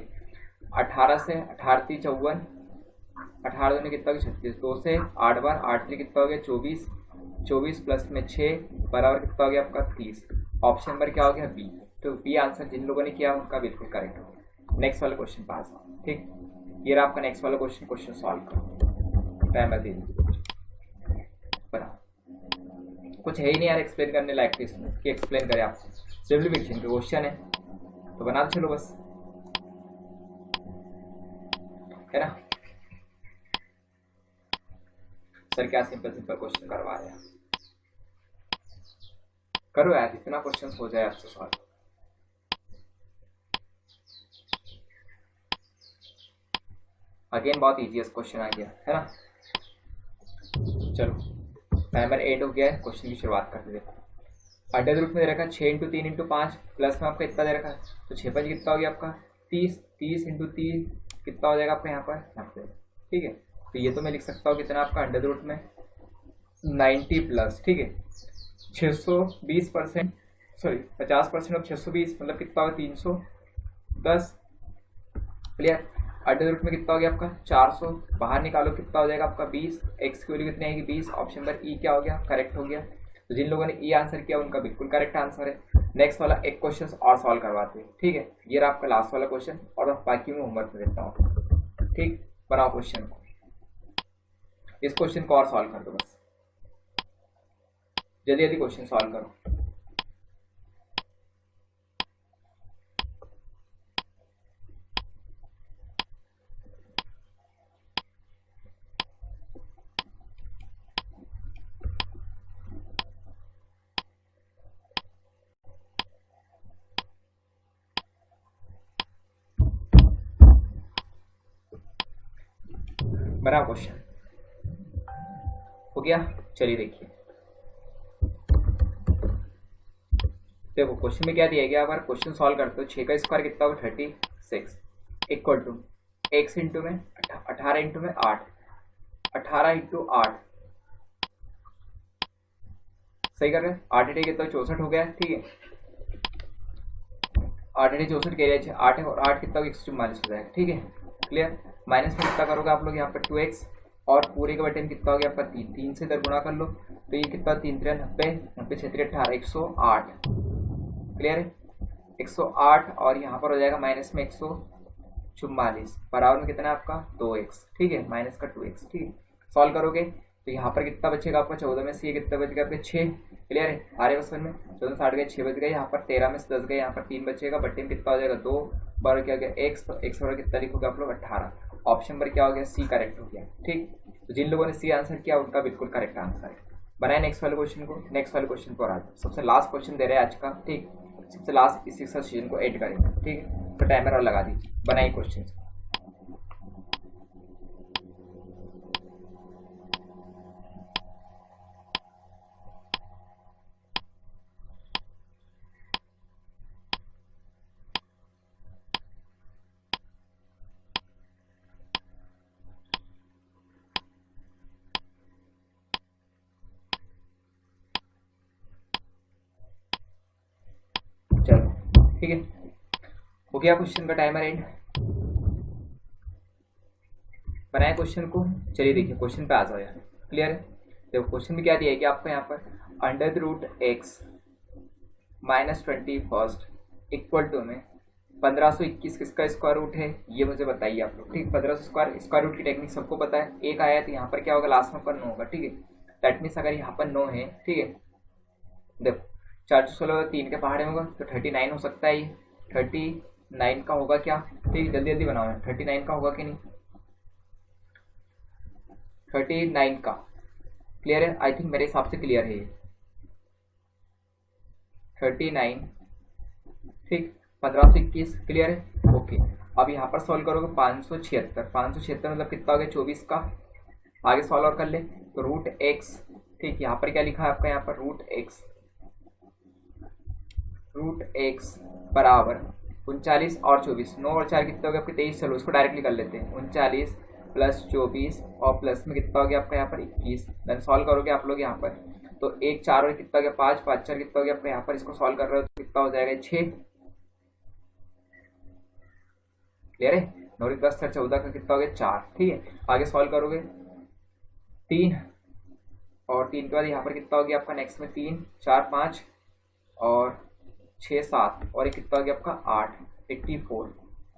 18 से 18 3 54, 18 दूनी कितना हो गया 36, 2 से 8 बार 8 3 कितना हो गया 24, 24 प्लस में 6 बराबर कितना हो गया आपका 30। ऑप्शन नंबर क्या हो गया बी। तो बी आंसर जिन लोगों ने किया उनका बिल्कुल करेक्ट हो गया। नेक्स्ट वाला क्वेश्चन पास। ठीक, ये रहा आपका नेक्स्ट वाला क्वेश्चन सॉल्व करो। टाइमर दे दीजिए। बनाओ। कुछ है ही नहीं यार एक्सप्लेन करने लायक इसमें कि एक्सप्लेन करें आपको, सिंप्लीफिकेशन के क्वेश्चन है तो बना चलो बस, है ना। सर क्या सिंपल सिंपल क्वेश्चन करवा रहे हैं, करो यार, इतना क्वेश्चन हो जाए आपसे सॉल्व। अगेन बहुत इजीएस्ट क्वेश्चन आ गया है ना। चलो टाइमर 8 हो गया है, क्वेश्चन की शुरुआत करते देखो। अंडर रूट में दे रखा 6 इंटू 3 इंटू 5 प्लस में आपका इतना दे रखा है, तो 6 5 कितना हो गया आपका 30, 30 इंटू 3 कितना हो जाएगा आपका यहाँ पर। ठीक है, तो ये तो मैं लिख सकता हूँ कितना आपका अंडर रूट में 90 प्लस। ठीक है, 620% सॉरी 50% ऑफ 620 मतलब कितना होगा 310। क्लियर, अंडर रूट में कितना हो गया आपका 400, बाहर निकालो कितना हो जाएगा आपका 20, एक्स की वैल्यू कितनी आएगी 20। ऑप्शन नंबर ई क्या हो गया करेक्ट हो गया। तो जिन लोगों ने ई आंसर किया उनका बिल्कुल करेक्ट आंसर है। नेक्स्ट वाला एक क्वेश्चन और सॉल्व करवाते हैं। ठीक है, ये रहा आपका लास्ट वाला क्वेश्चन और बाकी मैं होमवर्क में देता हूँ। ठीक, बनाओ क्वेश्चन को, इस क्वेश्चन को और सॉल्व कर दो बस, जल्दी जल्दी क्वेश्चन सॉल्व करो। बना क्वेश्चन हो गया। चलिए देखिए, देखो क्वेश्चन में क्या दिया गया, अगर क्वेश्चन सॉल्व करते हो 6 का स्क्वायर कितना होगा 36 इक्वल टू x इंटू में 18 इंटू में 8, 18 इंटू 8 सही कर रहे हैं, 8 8 कितना 64 हो गया। ठीक है, 8 8 64 कह रहे 8 और 8 कितना 144 हो जाएगा। ठीक है, क्लियर। माइनस में कितना करोगे आप लोग यहाँ पर 2x और पूरे के बटे में कितना हो गया आपका 3, 3 से इधर गुणा कर लो तो ये कितना 3 3 90, 90 6 3 18 108। क्लियर है, 108 और यहाँ पर हो जाएगा माइनस में 144 बराबर में कितना है आपका 2x। ठीक है, माइनस का 2x। ठीक है, सॉल्व करोगे तो यहाँ पर कितना बचेगा आपका 14 में से ये कितना बचेगा आपके 6। क्लियर है, आरे बस में 14 से 8 गए 6 बच गए, यहाँ पर 13 में से 10 गए, यहाँ पर 3 बचेगा, बट्टे में कितना हो जाएगा 2 बार क्या गया x, तो x बराबर कितना लिखोगे आप लोग 18। ऑप्शन नंबर क्या हो गया सी करेक्ट हो गया। ठीक, तो जिन लोगों ने सी आंसर किया उनका बिल्कुल करेक्ट आंसर है। बनाए नेक्स्ट वाले क्वेश्चन को। नेक्स्ट वाले क्वेश्चन पर आज सबसे लास्ट क्वेश्चन दे रहे हैं आज का। ठीक, सबसे लास्ट इसी सेशन को ऐड करेंगे। ठीक है, तो टाइमर और लगा दीजिए, बनाइए क्वेश्चन। ठीक है, हो गया क्वेश्चन का टाइमर एंड। बनाए क्वेश्चन को। चलिए देखिए क्वेश्चन पे आ जाओ यार। क्लियर है, देखो क्वेश्चन में क्या दिया है कि आपको यहाँ पर under the root X minus 21 equal to में 1521 किसका स्क्वायर रूट है ये मुझे बताइए आप लोग। ठीक, 1500 स्क्वायर रूट की टेक्निक सबको पता है। एक आया तो यहाँ पर क्या होगा, लास्ट में पर 9 होगा। ठीक है, दैट मीन्स अगर यहाँ पर 9 है, ठीक है, देखो 416 3 के पहाड़े होगा तो 39 हो सकता है। ये 39 का होगा क्या? ठीक, जल्दी जल्दी बनाओ, 39 का होगा कि नहीं? 39 का क्लियर है? आई थिंक मेरे हिसाब से क्लियर है ये 39। ठीक, 1521 क्लियर है? ओके, अब यहाँ पर सॉल्व करोगे 576 मतलब कितना हो गया 24 का। आगे सॉल्व और कर ले तो रूट एक्स। ठीक, यहाँ पर क्या लिखा है आपका, यहाँ पर रूट एक्स बराबर 39 और 24, 9 और 4 कितना हो गया आपके 23। चलो इसको डायरेक्टली कर लेते हैं, 39 प्लस 24 और प्लस में कितना हो गया आपका यहाँ पर 21। देन सॉल्व करोगे आप लोग यहाँ पर तो 1 4 और कितना हो गया 5, 5 4 कितना हो गया आपका यहाँ पर, इसको सॉल्व कर रहे हो तो कितना हो जाएगा 6। क्लियर है? 9 10 14 का कितना हो गया 4। ठीक है, आगे सॉल्व करोगे 3 और 3 के बाद यहाँ पर कितना हो गया आपका नेक्स्ट में 3 4 5 और 6 7 और एक कितना हो गया आपका 8 84।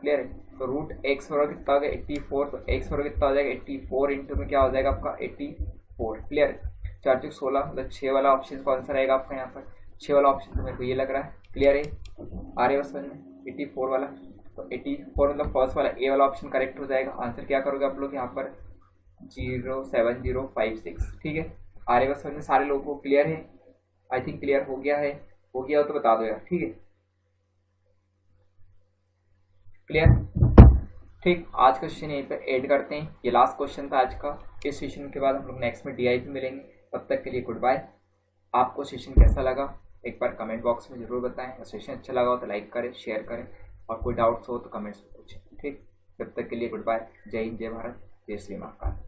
क्लियर है? तो रूट एक्स बराबर कितना हो गया 84, तो एक्स बराबर कितना हो जाएगा 84 इंटू में क्या हो जाएगा आपका 84। क्लियर है? 4 6 16 मतलब 6 वाला ऑप्शन कौन सा रहेगा आपका यहाँ पर, 6 वाला ऑप्शन तो मेरे को ये लग रहा है। क्लियर है? आ रही है बस समझ में 84 वाला, तो 84 मतलब फर्स्ट वाला ए वाला ऑप्शन करेक्ट हो जाएगा। आंसर क्या करोगे आप लोग यहाँ पर 07056। ठीक है, आ रही है बस समझ में सारे लोगों को? क्लियर है? आई थिंक क्लियर हो गया है, हो गया हो तो बता दो यार। ठीक है, क्लियर? ठीक, आज का सेशन यहीं पे ऐड करते हैं, ये लास्ट क्वेश्चन था आज का। इस सेशन के बाद हम लोग नेक्स्ट में डीआईपी मिलेंगे, तब तक के लिए गुड बाय। आपको सेशन कैसा लगा एक बार कमेंट बॉक्स में जरूर बताएं, और सेशन अच्छा लगा हो तो लाइक करें, शेयर करें, और कोई डाउट्स हो तो कमेंट्स में पूछें। ठीक, तब तक के लिए गुड बाय। जय हिंद, जय भारत, जय श्री महाकाल।